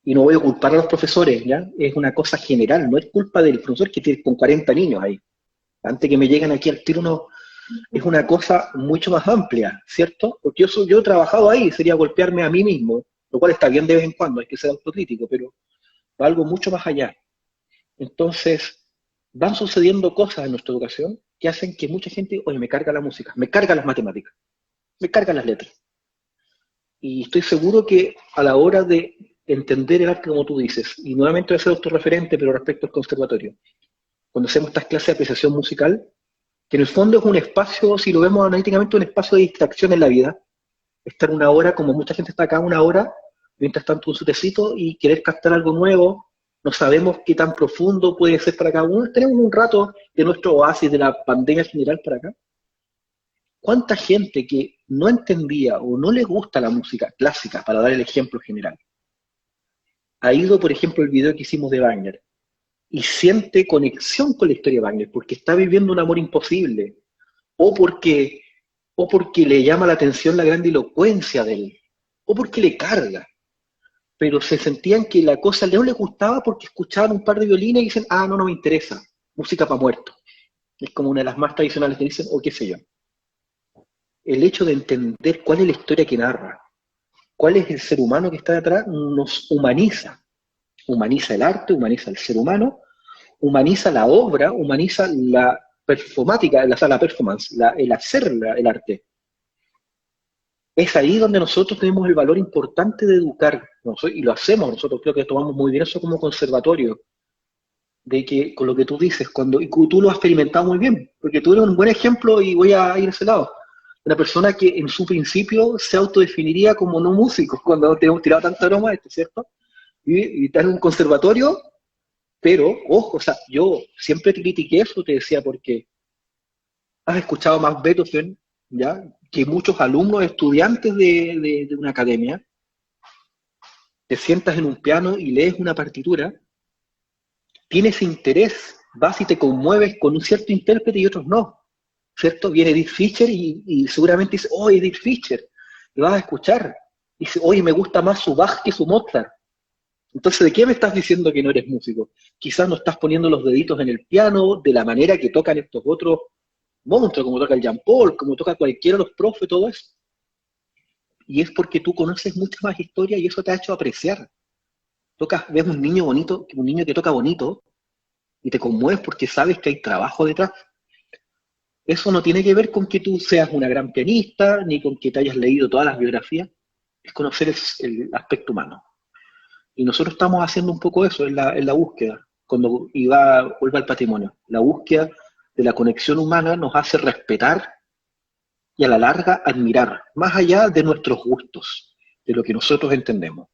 y no voy a culpar a los profesores, ¿ya? Es una cosa general, no es culpa del profesor que tiene con 40 niños ahí. Antes que me lleguen aquí al tiro, no, es una cosa mucho más amplia, ¿cierto? Porque yo he trabajado ahí, sería golpearme a mí mismo, lo cual está bien de vez en cuando, hay que ser autocrítico, pero va algo mucho más allá. Entonces, van sucediendo cosas en nuestra educación que hacen que mucha gente, oye, me carga la música, me carga las matemáticas, me cargan las letras. Y estoy seguro que a la hora de entender el arte como tú dices. Y nuevamente voy a ser autorreferente, pero respecto al conservatorio. Cuando hacemos estas clases de apreciación musical, que en el fondo es un espacio, si lo vemos analíticamente, un espacio de distracción en la vida. Estar una hora, como mucha gente está acá, una hora, mientras tanto un su tecito y querer captar algo nuevo. No sabemos qué tan profundo puede ser para cada uno. Tenemos un rato de nuestro oasis de la pandemia general para acá. ¿Cuánta gente que no entendía o no le gusta la música clásica, para dar el ejemplo general, ha ido, por ejemplo, el video que hicimos de Wagner y siente conexión con la historia de Wagner porque está viviendo un amor imposible o porque, o porque le llama la atención la grandilocuencia de él o porque le carga? Pero se sentían que la cosa no les gustaba porque escuchaban un par de violines y dicen, ah, no, no me interesa, música para muertos. Es como una de las más tradicionales que dicen, o qué sé yo. El hecho de entender cuál es la historia que narra, cuál es el ser humano que está detrás, nos humaniza. Humaniza el arte, humaniza el ser humano, humaniza la obra, humaniza la performática, la performance, el hacer el arte. Es ahí donde nosotros tenemos el valor importante de educar, ¿no? Y lo hacemos nosotros, creo que tomamos muy bien eso como conservatorio, de que con lo que tú dices, y tú lo has experimentado muy bien, porque tú eres un buen ejemplo y voy a ir a ese lado. Una persona que en su principio se autodefiniría como no músico, cuando te hemos tirado tanta broma, ¿cierto? Y estás en un conservatorio, pero, ojo, o sea, yo siempre te critiqué eso, te decía, porque has escuchado más Beethoven, ¿ya? Que muchos alumnos, estudiantes de una academia, te sientas en un piano y lees una partitura, tienes interés, vas y te conmueves con un cierto intérprete y otros no, ¿cierto? Viene Edith Fischer y seguramente dice, oh, Edith Fischer, y vas a escuchar, dice, oye, me gusta más su Bach que su Mozart. Entonces, ¿de qué me estás diciendo que no eres músico? Quizás no estás poniendo los deditos en el piano de la manera que tocan estos otros monstruos, como toca el Jean Paul, como toca cualquiera de los profes, todo eso. Y es porque tú conoces mucha más historia y eso te ha hecho apreciar. Ves un niño bonito, un niño que toca bonito, y te conmueves porque sabes que hay trabajo detrás. Eso no tiene que ver con que tú seas una gran pianista, ni con que te hayas leído todas las biografías, es conocer el aspecto humano. Y nosotros estamos haciendo un poco eso en la búsqueda, cuando vuelve al patrimonio. La búsqueda de la conexión humana nos hace respetar y a la larga admirar, más allá de nuestros gustos, de lo que nosotros entendemos.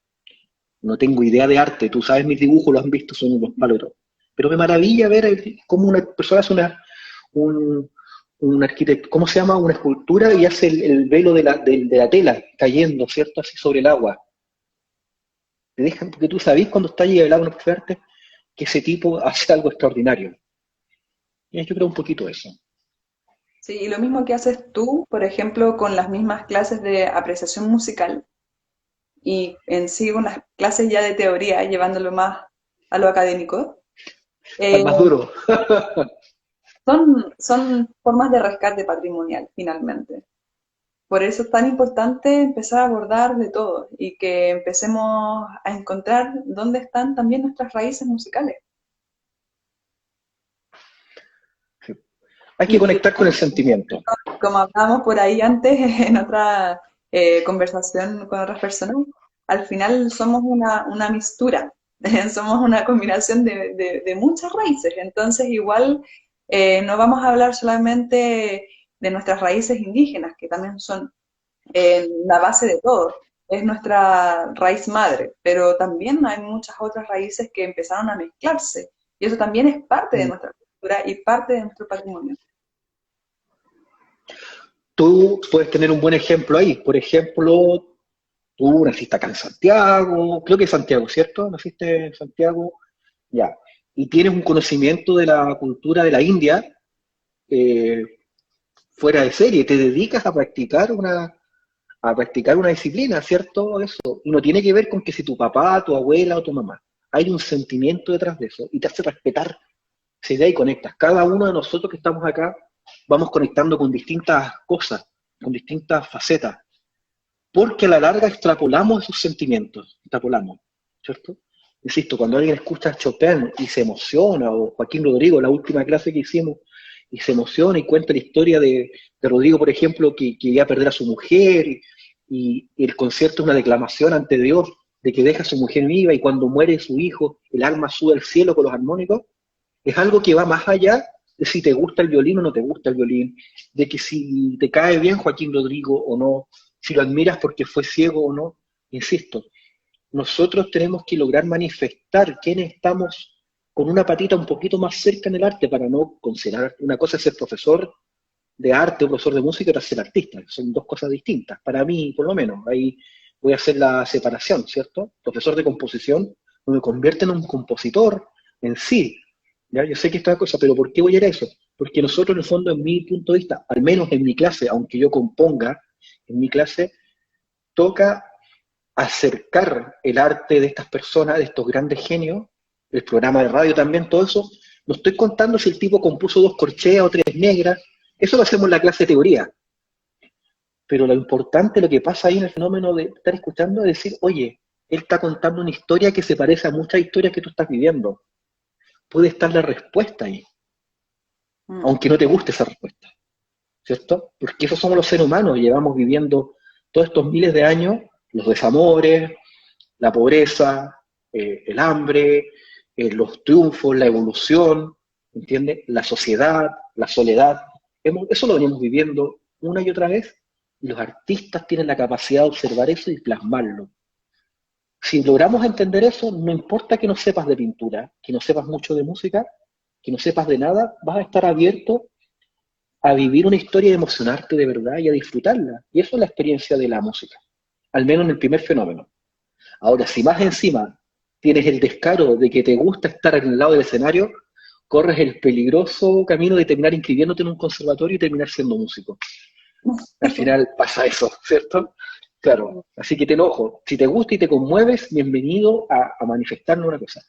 No tengo idea de arte, tú sabes mis dibujos, los han visto, son unos palos. Pero me maravilla ver cómo una persona hace un arquitecto, ¿cómo se llama? Una escultura y hace el velo de la tela cayendo, ¿cierto? Así sobre el agua. Te dejan, porque tú sabés cuando está ahí el agua en el arte que ese tipo hace algo extraordinario. Y yo creo un poquito eso. Sí, y lo mismo que haces tú, por ejemplo, con las mismas clases de apreciación musical y en sí unas clases ya de teoría, llevándolo más a lo académico, Al eh, más duro. son formas de rescate patrimonial, finalmente. Por eso es tan importante empezar a abordar de todo y que empecemos a encontrar dónde están también nuestras raíces musicales. Hay que Y conectar con el sentimiento. como hablábamos por ahí antes en otra conversación con otras personas, al final somos una mistura, somos una combinación de muchas raíces. Entonces, igual no vamos a hablar solamente de nuestras raíces indígenas, que también son la base de todo, es nuestra raíz madre, pero también hay muchas otras raíces que empezaron a mezclarse y eso también es parte de nuestra cultura y parte de nuestro patrimonio. Tú puedes tener un buen ejemplo ahí. Por ejemplo, tú naciste acá en Santiago, creo que es Santiago, ¿cierto? Naciste en Santiago, ya. Y tienes un conocimiento de la cultura de la India eh, fuera de serie. Te dedicas a practicar una disciplina, ¿cierto? Eso. Y no tiene que ver con que si tu papá, tu abuela o tu mamá. Hay un sentimiento detrás de eso y te hace respetar esa idea y conectas. Cada uno de nosotros que estamos acá vamos conectando con distintas cosas, con distintas facetas, porque a la larga extrapolamos esos sentimientos, extrapolamos, ¿cierto? Insisto, cuando alguien escucha a Chopin y se emociona, o Joaquín Rodrigo, la última clase que hicimos, y se emociona y cuenta la historia de Rodrigo, por ejemplo, que iba a perder a su mujer, y el concierto es una declamación ante Dios, de que deja a su mujer viva y cuando muere su hijo, el alma sube al cielo con los armónicos, es algo que va más allá de si te gusta el violín o no te gusta el violín, de que si te cae bien Joaquín Rodrigo o no, si lo admiras porque fue ciego o no. Insisto, nosotros tenemos que lograr manifestar quiénes estamos con una patita un poquito más cerca en el arte para no considerar una cosa es ser profesor de arte o profesor de música y otra es ser artista. Son dos cosas distintas. Para mí, por lo menos, ahí voy a hacer la separación, ¿cierto? Profesor de composición no me convierte en un compositor en sí. ¿Ya? Yo sé que esta cosa, pero ¿por qué voy a ir a eso? Porque nosotros, en el fondo, en mi punto de vista, al menos en mi clase, aunque yo componga, en mi clase, toca acercar el arte de estas personas, de estos grandes genios, el programa de radio también, todo eso. No estoy contando si el tipo compuso dos corcheas o tres negras, eso lo hacemos en la clase de teoría. Pero lo importante, lo que pasa ahí en el fenómeno de estar escuchando, es decir, oye, él está contando una historia que se parece a muchas historias que tú estás viviendo. Puede estar la respuesta ahí, Mm. aunque no te guste esa respuesta, ¿cierto? Porque esos somos los seres humanos, llevamos viviendo todos estos miles de años, los desamores, la pobreza, el hambre, los triunfos, la evolución, ¿entiendes? La sociedad, la soledad. Eso lo venimos viviendo una y otra vez, y los artistas tienen la capacidad de observar eso y plasmarlo. Si logramos entender eso, no importa que no sepas de pintura, que no sepas mucho de música, que no sepas de nada, vas a estar abierto a vivir una historia y emocionarte de verdad y a disfrutarla. Y eso es la experiencia de la música, al menos en el primer fenómeno. Ahora, si más encima tienes el descaro de que te gusta estar en el lado del escenario, corres el peligroso camino de terminar inscribiéndote en un conservatorio y terminar siendo músico. Al final pasa eso, ¿cierto? Claro, así que te enojo. Si te gusta y te conmueves, bienvenido a manifestarnos una cosa.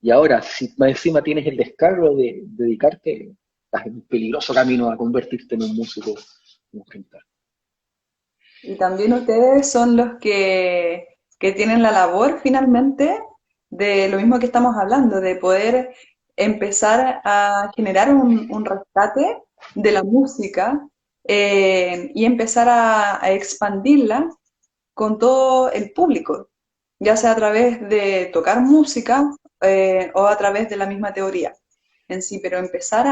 Y ahora, si más encima tienes el descargo de dedicarte, estás en un peligroso camino a convertirte en un músico, un cantor. Y también ustedes son los que tienen la labor finalmente de lo mismo que estamos hablando, de poder empezar a generar un rescate de la música y empezar a expandirla con todo el público, ya sea a través de tocar música o a través de la misma teoría en sí, pero empezar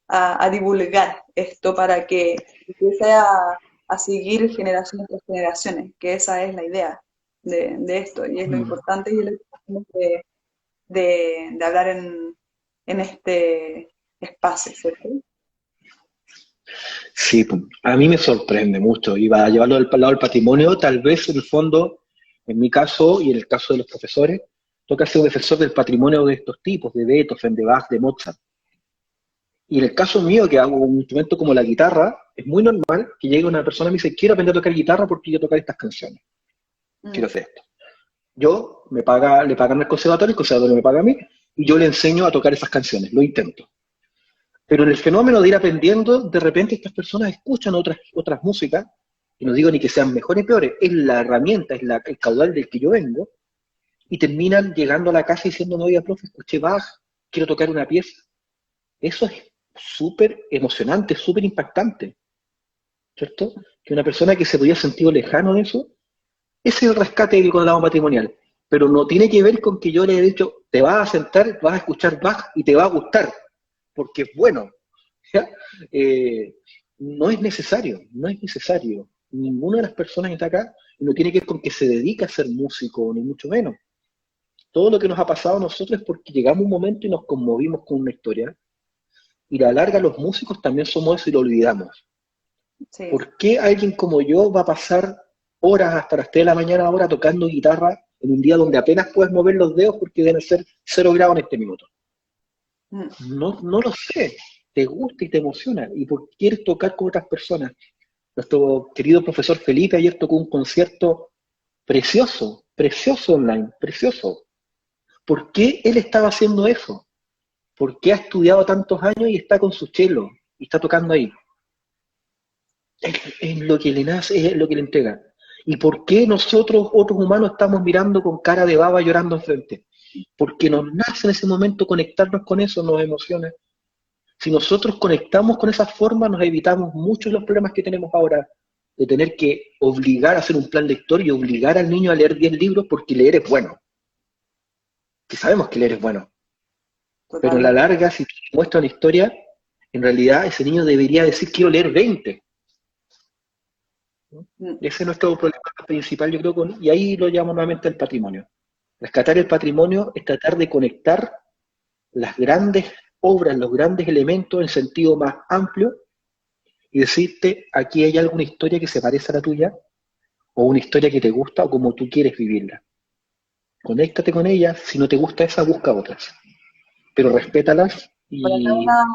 a divulgar esto para que empiece a seguir generaciones tras generaciones, que esa es la idea de esto y es lo Mm. importante y es lo que tenemos de hablar en este espacio, ¿cierto? Sí, pues, a mí me sorprende mucho. Y va a llevarlo al lado del patrimonio, tal vez en el fondo, en mi caso y en el caso de los profesores, toca ser un defensor del patrimonio de estos tipos, de Beethoven, de Bach, de Mozart. Y en el caso mío, que hago un instrumento como la guitarra, es muy normal que llegue una persona y me dice, quiero aprender a tocar guitarra porque quiero tocar estas canciones, quiero Mm, hacer esto. Yo le pagan al conservatorio, el conservatorio me paga a mí, y yo le enseño a tocar esas canciones, lo intento. Pero en el fenómeno de ir aprendiendo, de repente estas personas escuchan otras músicas, y no digo ni que sean mejores ni peores, es la herramienta, el caudal del que yo vengo, y terminan llegando a la casa diciendo, oye, profe, escuché Bach, quiero tocar una pieza. Eso es súper emocionante, súper impactante, ¿cierto? Que una persona que se podía sentido lejano de eso, ese es el rescate del lado patrimonial. Pero no tiene que ver con que yo le he dicho, te vas a sentar, vas a escuchar Bach y te va a gustar, porque es bueno. ¿Ya? No es necesario, no es necesario. Ninguna de las personas que está acá no tiene que ver con que se dedique a ser músico, ni mucho menos. Todo lo que nos ha pasado a nosotros es porque llegamos a un momento y nos conmovimos con una historia, y a la larga los músicos también somos eso y lo olvidamos. sí. ¿Por qué alguien como yo va a pasar horas hasta las 3 de la mañana ahora tocando guitarra en un día donde apenas puedes mover los dedos porque deben ser 0 grados en este minuto? Mm. No, no lo sé, te gusta y te emociona, y por qué quieres tocar con otras personas. Nuestro querido profesor Felipe ayer tocó un concierto precioso, precioso online, precioso. ¿Por qué él estaba haciendo eso? ¿Por qué ha estudiado tantos años y está con su cello y está tocando ahí? Es lo que le nace, es lo que le entrega. ¿Y por qué nosotros, otros humanos, estamos mirando con cara de baba llorando enfrente? Porque nos nace en ese momento conectarnos con eso, nos emociona. Si nosotros conectamos con esa forma, nos evitamos muchos de los problemas que tenemos ahora de tener que obligar a hacer un plan lector y obligar al niño a leer 10 libros porque leer es bueno. Que sabemos que leer es bueno. Pero a la Totalmente. larga, si te muestra una historia, en realidad ese niño debería decir quiero leer 20. ¿No? Mm. Ese es nuestro problema principal, yo creo, y ahí lo llamo nuevamente el patrimonio. Rescatar el patrimonio es tratar de conectar las grandes obras, los grandes elementos en sentido más amplio y decirte, aquí hay alguna historia que se parece a la tuya, o una historia que te gusta, o como tú quieres vivirla. Conéctate con ellas, si no te gusta esa, busca otras. Pero respétalas Por acá y... una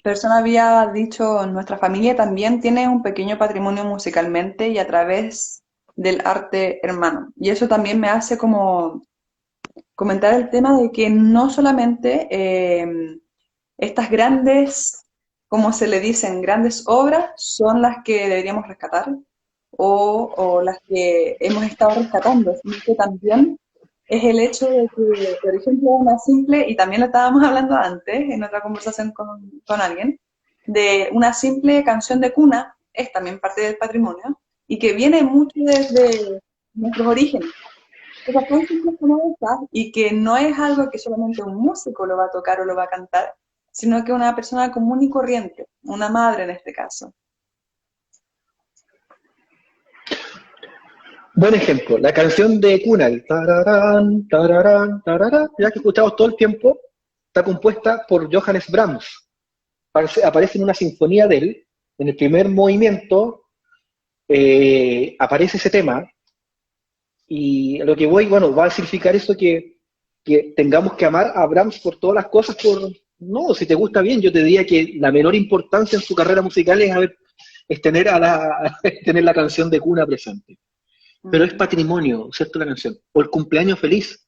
persona había dicho, nuestra familia también tiene un pequeño patrimonio musicalmente y a través del arte hermano. Y eso también me hace como comentar el tema de que no solamente estas grandes, como se le dicen, grandes obras son las que deberíamos rescatar o las que hemos estado rescatando, sino que también es el hecho de que, por ejemplo, una simple, y también lo estábamos hablando antes en otra conversación con alguien, de una simple canción de cuna es también parte del patrimonio y que viene mucho desde nuestros orígenes. Esas son simples como esas y que no es algo que solamente un músico lo va a tocar o lo va a cantar, sino que una persona común y corriente, una madre en este caso. Buen ejemplo, la canción de Kunal, tararán, tararán, tararán, ya que escuchamos todo el tiempo, está compuesta por Johannes Brahms. Aparece en una sinfonía de él, en el primer movimiento aparece ese tema, y a lo que voy, bueno, va a significar eso que tengamos que amar a Brahms por todas las cosas, no, si te gusta bien, yo te diría que la menor importancia en su carrera musical es tener, es tener la canción de cuna presente. Pero es Mm. patrimonio, ¿cierto? La canción. O el cumpleaños feliz.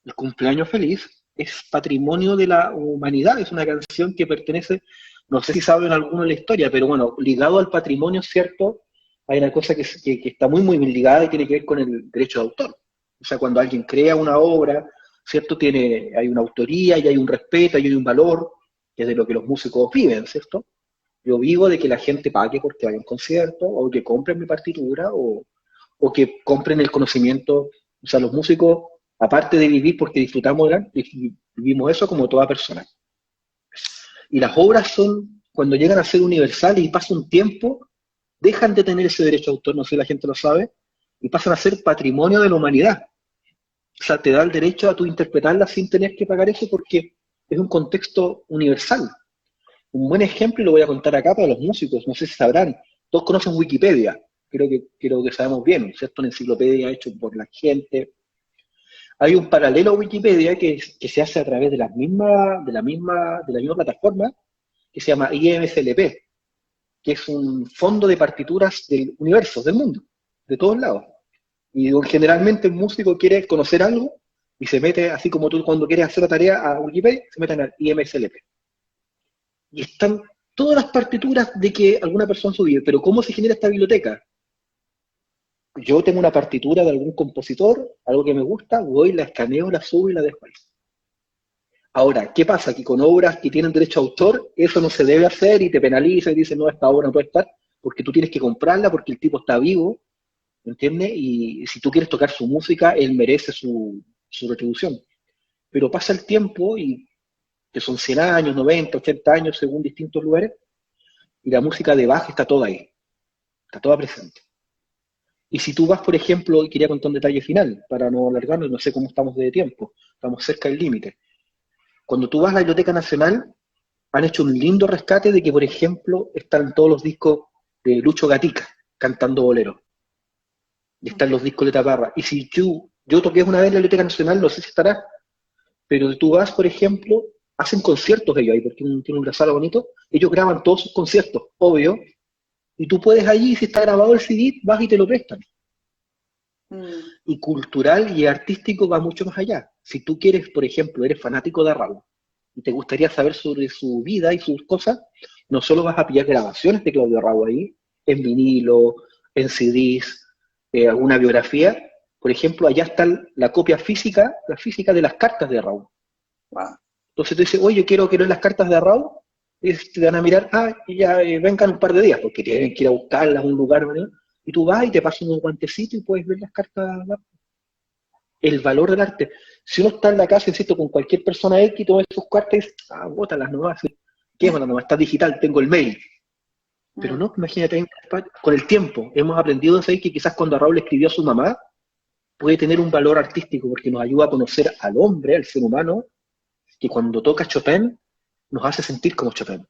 El cumpleaños feliz es patrimonio de la humanidad, es una canción que pertenece, no sé si saben alguno de la historia, pero bueno, ligado al patrimonio, ¿cierto? Hay una cosa que está muy, muy bien ligada y tiene que ver con el derecho de autor. O sea, cuando alguien crea una obra, ¿cierto? Hay una autoría y hay un respeto y hay un valor, que es de lo que los músicos viven, ¿cierto? Yo vivo de que la gente pague porque vaya a un concierto, o que compren mi partitura, o que compren el conocimiento. O sea, los músicos, aparte de vivir porque disfrutamos, vivimos eso como toda persona. Y las obras son, cuando llegan a ser universales y pasa un tiempo, dejan de tener ese derecho de autor, no sé si la gente lo sabe, y pasan a ser patrimonio de la humanidad. O sea, te da el derecho a tú interpretarla sin tener que pagar eso porque es un contexto universal. Un buen ejemplo, y lo voy a contar acá para los músicos, no sé si sabrán, todos conocen Wikipedia, creo que sabemos bien, ¿cierto? Una enciclopedia hecha por la gente. Hay un paralelo a Wikipedia que se hace a través de la misma plataforma que se llama IMSLP, que es un fondo de partituras del universo, del mundo, de todos lados. Y generalmente el músico quiere conocer algo y se mete, así como tú cuando quieres hacer la tarea a Wikipedia, se meten al IMSLP. Y están todas las partituras de que alguna persona subió. Pero ¿cómo se genera esta biblioteca? Yo tengo una partitura de algún compositor, algo que me gusta, voy, la escaneo, la subo y la dejo ahí. Ahora, ¿qué pasa? Que con obras que tienen derecho a autor, eso no se debe hacer y te penaliza y dice, no, esta obra no puede estar, porque tú tienes que comprarla, porque el tipo está vivo, ¿entiendes? Y si tú quieres tocar su música, él merece su retribución. Pero pasa el tiempo y que son 100 años, 90, 80 años, según distintos lugares, y la música de Bach está toda ahí, está toda presente. Y si tú vas, por ejemplo, y quería contar un detalle final, para no alargarnos, no sé cómo estamos de tiempo, estamos cerca del límite. Cuando tú vas a la Biblioteca Nacional, han hecho un lindo rescate de que, por ejemplo, están todos los discos de Lucho Gatica cantando bolero, y están los discos de Taparra. Y si yo toqué una vez en la Biblioteca Nacional, no sé si estará, pero tú vas, por ejemplo, hacen conciertos ellos ahí, porque tienen una sala bonito, ellos graban todos sus conciertos, obvio, y tú puedes allí, si está grabado el CD, vas y te lo prestan. Mm. Y cultural y artístico va mucho más allá. Si tú quieres, por ejemplo, eres fanático de Raúl y te gustaría saber sobre su vida y sus cosas, no solo vas a pillar grabaciones de Claudio Raúl ahí, en vinilo, en CDs, alguna biografía. Por ejemplo, allá está la copia física, la física de las cartas de Raúl. Wow. Entonces tú dices, oye, yo quiero leer las cartas de Raúl, Y te van a mirar, y ya vengan un par de días, porque tienen que ir a buscarlas a un lugar, ¿no? Y tú vas y te pasan un guantecito y puedes ver las cartas, ¿no? El valor del arte. Si uno está en la casa, insisto, con cualquier persona X, toma sus cartas y dice, bótalas nomás, quémalas nomás, está digital, tengo el mail. Pero Mm, no, imagínate, con el tiempo hemos aprendido a saber que quizás cuando Raúl escribió a su mamá, puede tener un valor artístico porque nos ayuda a conocer al hombre, al ser humano, que cuando toca Chopin nos hace sentir como Chopin.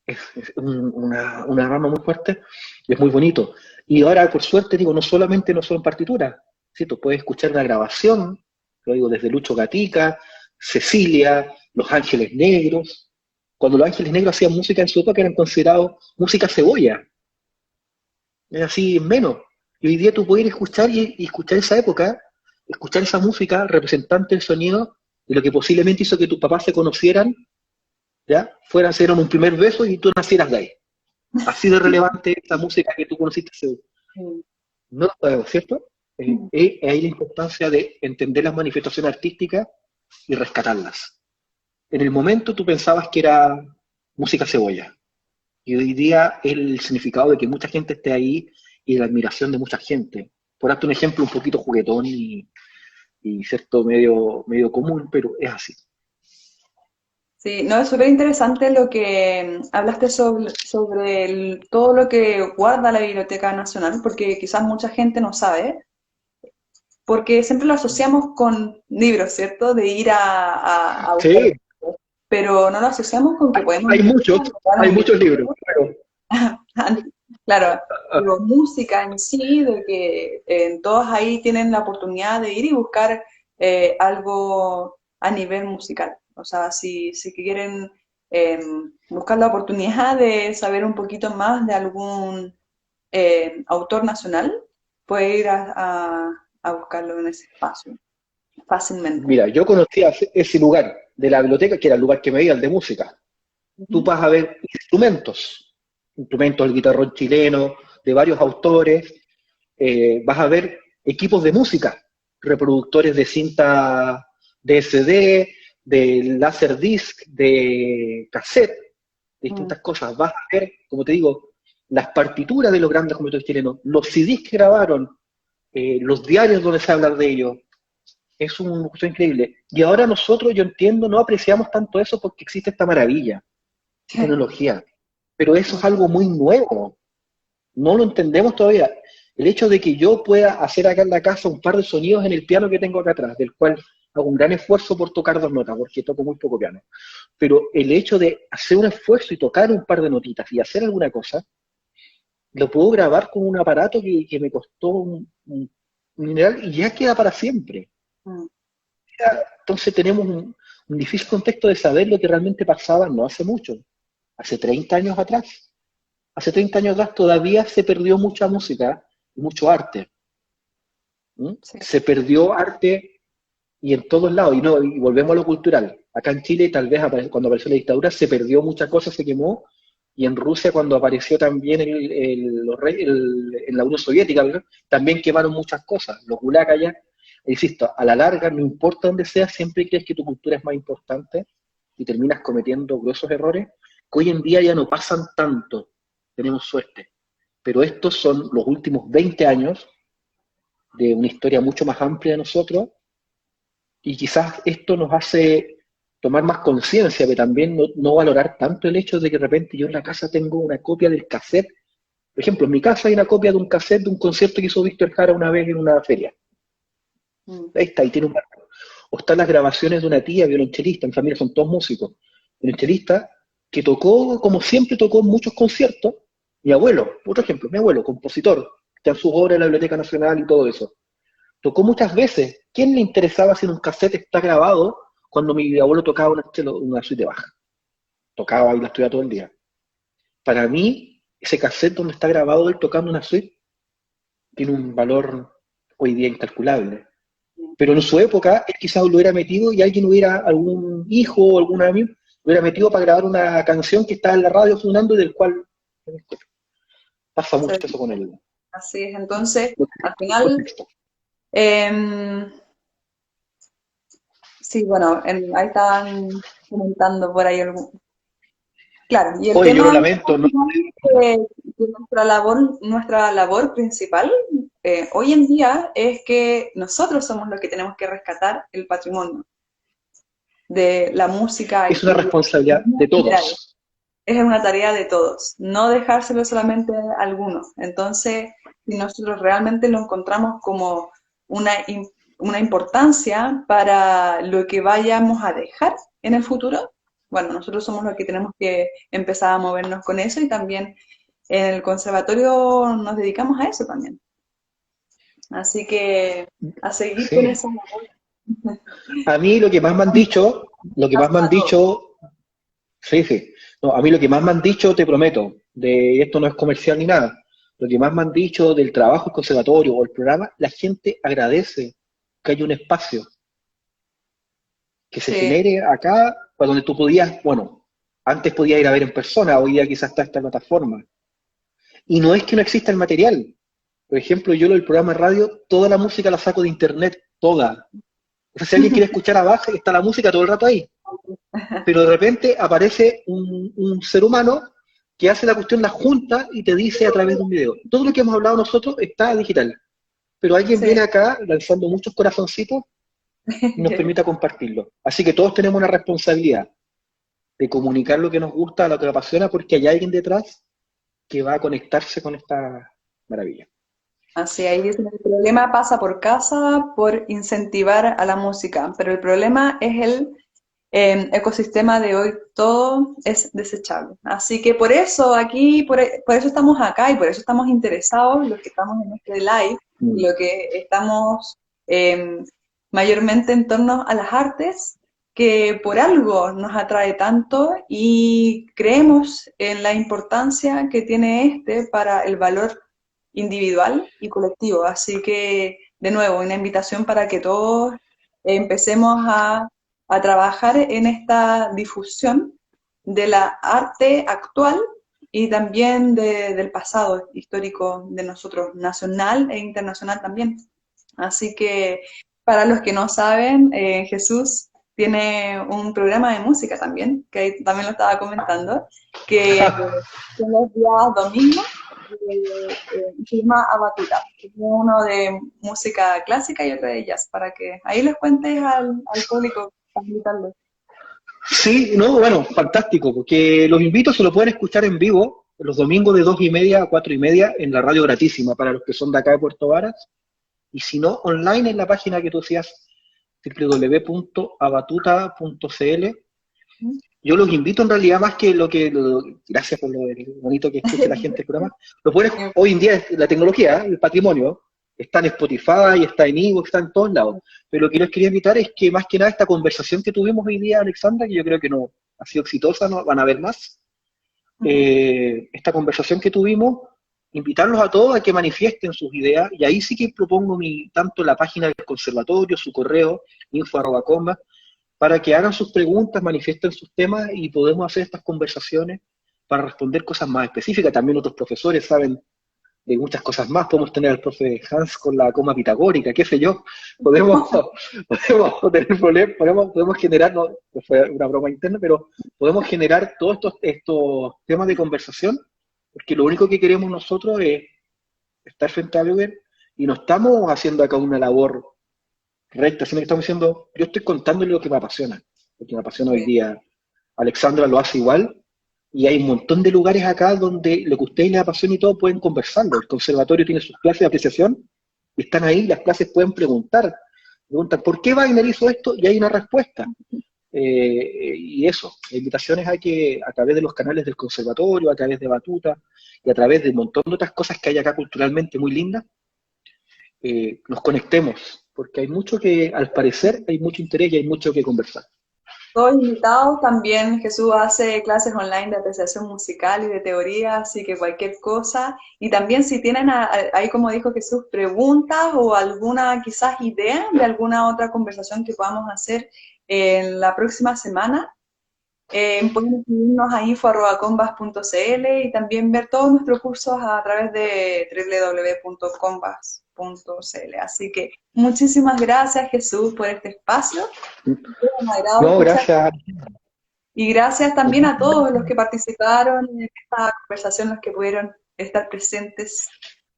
Es una rama muy fuerte y es muy bonito. Y ahora, por suerte, digo, no son partituras, ¿sí? Tú puedes escuchar una grabación, lo digo desde Lucho Gatica, Cecilia, Los Ángeles Negros. Cuando Los Ángeles Negros hacían música en su época eran considerados música cebolla, es así menos. Y hoy día tú puedes ir a escuchar y escuchar esa época, escuchar esa música representante del sonido de lo que posiblemente hizo que tus papás se conocieran, ¿ya? Fueran, se dieron un primer beso y tú nacieras de ahí. Así de relevante esa música que tú conociste. mm, No lo sabemos, ¿cierto? mm. Ahí la importancia de entender las manifestaciones artísticas y rescatarlas. En el momento tú pensabas que era música cebolla. Y hoy día el significado de que mucha gente esté ahí y la admiración de mucha gente. Por darte un ejemplo un poquito juguetón y cierto medio común, pero es así. Sí, no, es súper interesante lo que hablaste sobre todo lo que guarda la Biblioteca Nacional, porque quizás mucha gente no sabe, porque siempre lo asociamos con libros, ¿cierto? De ir a buscar, Sí, pero no lo asociamos con que podemos hay ir muchos, a buscar hay un muchos libros, libro. claro. Claro, pero música en sí, de que todos ahí tienen la oportunidad de ir y buscar algo a nivel musical. O sea, si quieren eh, buscar la oportunidad de saber un poquito más de algún autor nacional, puede ir a buscarlo en ese espacio fácilmente. Mira, yo conocía ese lugar de la biblioteca, que era el lugar que me iba, el de música. Tú Ujú. vas a ver instrumentos del guitarrón chileno, de varios autores, vas a ver equipos de música, reproductores de cinta DSD, de Laserdisc, de cassette, Mm, distintas cosas. Vas a ver, como te digo, las partituras de los grandes compositores chilenos, los CDs que grabaron, los diarios donde se habla de ellos. Es un gusto increíble. Y ahora nosotros, yo entiendo, no apreciamos tanto eso porque existe esta maravilla, tecnología. Pero eso mm, es algo muy nuevo. No lo entendemos todavía. El hecho de que yo pueda hacer acá en la casa un par de sonidos en el piano que tengo acá atrás, del cual hago un gran esfuerzo por tocar dos notas, porque toco muy poco piano. Pero el hecho de hacer un esfuerzo y tocar un par de notitas y hacer alguna cosa, lo puedo grabar con un aparato que me costó un mineral y ya queda para siempre. mm. Entonces tenemos un difícil contexto de saber lo que realmente pasaba no hace mucho, hace 30 años atrás. Hace 30 años atrás todavía se perdió mucha música y mucho arte. ¿M? Sí. Se perdió arte y en todos lados, y, no, y volvemos a lo cultural. Acá en Chile, tal vez cuando apareció la dictadura, se perdió mucha cosa, se quemó, y en Rusia, cuando apareció también en la Unión Soviética, ¿verdad? También quemaron muchas cosas. Los gulag allá, insisto, a la larga, no importa dónde sea, siempre crees que tu cultura es más importante y terminas cometiendo gruesos errores que hoy en día ya no pasan tanto. Tenemos suerte. Pero estos son los últimos 20 años de una historia mucho más amplia de nosotros y quizás esto nos hace tomar más conciencia, pero también no valorar tanto el hecho de que de repente yo en la casa tengo una copia del cassette. Por ejemplo, en mi casa hay una copia de un cassette de un concierto que hizo Víctor Jara una vez en una feria. Mm, Ahí está, ahí tiene un marco. O están las grabaciones de una tía violonchelista, en familia son todos músicos, violonchelista, que tocó, como siempre tocó en muchos conciertos. Mi abuelo, otro ejemplo, mi abuelo, compositor, está en sus obras en la Biblioteca Nacional y todo eso. Tocó muchas veces. ¿Quién le interesaba si en un cassette está grabado cuando mi abuelo tocaba una suite baja? Tocaba y la estudiaba todo el día. Para mí, ese cassette donde está grabado él tocando una suite tiene un valor hoy día incalculable. mm. Pero en su época, él quizás lo hubiera metido y alguien hubiera, algún hijo o algún amigo, lo hubiera metido para grabar una canción que está en la radio sonando y del cual pasa Sí, mucho eso con él. así es. Entonces, No al tiene final, contexto. em, sí, bueno, ahí están. comentando por ahí algún. Claro, y el Oye, yo lo tema lamento, no, de nuestra labor principal hoy en día es que nosotros somos los que tenemos que rescatar el patrimonio de la música es una y responsabilidad de en general. todos. Es una tarea de todos, no dejárselo solamente a algunos. Entonces, si nosotros realmente lo encontramos como una, una importancia para lo que vayamos a dejar en el futuro, bueno, nosotros somos los que tenemos que empezar a movernos con eso y también en el conservatorio nos dedicamos a eso también. Así que a seguir con Sí. esa labor. A mí lo que más me han dicho, lo que más me han A todos. dicho, sí, sí. No, a mí lo que más me han dicho, te prometo, de esto no es comercial ni nada, lo que más me han dicho del trabajo del conservatorio o el programa, la gente agradece que haya un espacio que se Sí, genere acá, para donde tú podías, bueno, antes podías ir a ver en persona, hoy día quizás está esta plataforma. Y no es que no exista el material. Por ejemplo, yo el programa de radio, toda la música la saco de internet, toda. O sea, si alguien quiere escuchar a base, está la música todo el rato ahí. Pero de repente aparece un ser humano que hace la cuestión, la junta y te dice a través de un video. Todo lo que hemos hablado nosotros está digital. Pero alguien sí. viene acá lanzando muchos corazoncitos y nos permite compartirlo. Así que todos tenemos una responsabilidad de comunicar lo que nos gusta, lo que nos apasiona, porque hay alguien detrás que va a conectarse con esta maravilla. Así, ahí dicen, el problema pasa por casa, por incentivar a la música, pero el problema es el ecosistema de hoy, todo es desechable. Así que por eso aquí, por eso estamos acá y por eso estamos interesados, los que estamos en este live, y Mm. lo que estamos eh, mayormente en torno a las artes, que por algo nos atrae tanto y creemos en la importancia que tiene este para el valor individual y colectivo. Así que, de nuevo, una invitación para que todos empecemos a trabajar en esta difusión de la arte actual y también del pasado histórico de nosotros, nacional e internacional también. Así que, para los que no saben, Jesús tiene un programa de música también, que ahí también lo estaba comentando, que son los días domingos se llama Abatuta. Es uno de música clásica y otro de jazz, para que ahí les cuentes al público, para invitarlos. Sí, no, bueno, fantástico, porque los invito, se lo pueden escuchar en vivo los domingos de 2:30 a 4:30 en la radio gratísima para los que son de acá de Puerto Varas, y si no, online en la página que tú decías, www.abatuta.cl. Yo los invito en realidad más que gracias por lo bonito que escuche la gente el programa, lo pueden, hoy en día es la tecnología, el patrimonio, está en Spotify, está en Evox, está en todos lados, pero lo que les quería invitar es que más que nada esta conversación que tuvimos hoy día, Alexandra, que yo creo que no ha sido exitosa, no van a haber más, esta conversación que tuvimos, invitarlos a todos a que manifiesten sus ideas, y ahí sí que propongo tanto la página del conservatorio, su correo, info@comba, para que hagan sus preguntas, manifiesten sus temas y podemos hacer estas conversaciones para responder cosas más específicas. También otros profesores saben de muchas cosas más. Podemos tener al profe Hans con la coma pitagórica, qué sé yo. Podemos, podemos tener problemas, podemos generar, no, fue una broma interna, pero podemos generar todos estos temas de conversación, porque lo único que queremos nosotros es estar frente a alguien y no estamos haciendo acá una labor recta, sino que estamos diciendo, yo estoy contándole lo que me apasiona, lo que me apasiona hoy Sí. día. Alexandra lo hace igual, y hay un montón de lugares acá donde lo que a ustedes les apasiona y todo pueden conversarlo. El conservatorio tiene sus clases de apreciación, y están ahí, las clases pueden preguntan, ¿por qué Wagner hizo esto? Y hay una respuesta. Y eso, la invitación es a que a través de los canales del conservatorio, a través de Batuta, y a través de un montón de otras cosas que hay acá culturalmente muy lindas, nos conectemos, porque hay mucho que, al parecer, hay mucho interés y hay mucho que conversar. Todos invitados, también Jesús hace clases online de apreciación musical y de teoría, así que cualquier cosa. Y también si tienen ahí, como dijo Jesús, preguntas o alguna quizás idea de alguna otra conversación que podamos hacer en la próxima semana, pueden escribirnos a info@combas.cl y también ver todos nuestros cursos a través de www.combas.cl. Así que muchísimas gracias, Jesús, por este espacio. Fue un agrado No, escuchar. gracias. Y gracias también a todos los que participaron en esta conversación, los que pudieron estar presentes,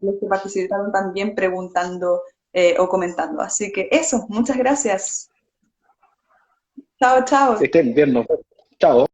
los que participaron también preguntando o comentando. Así que eso, muchas gracias. Chao, chao. Que estén bien, nos vemos. Chao.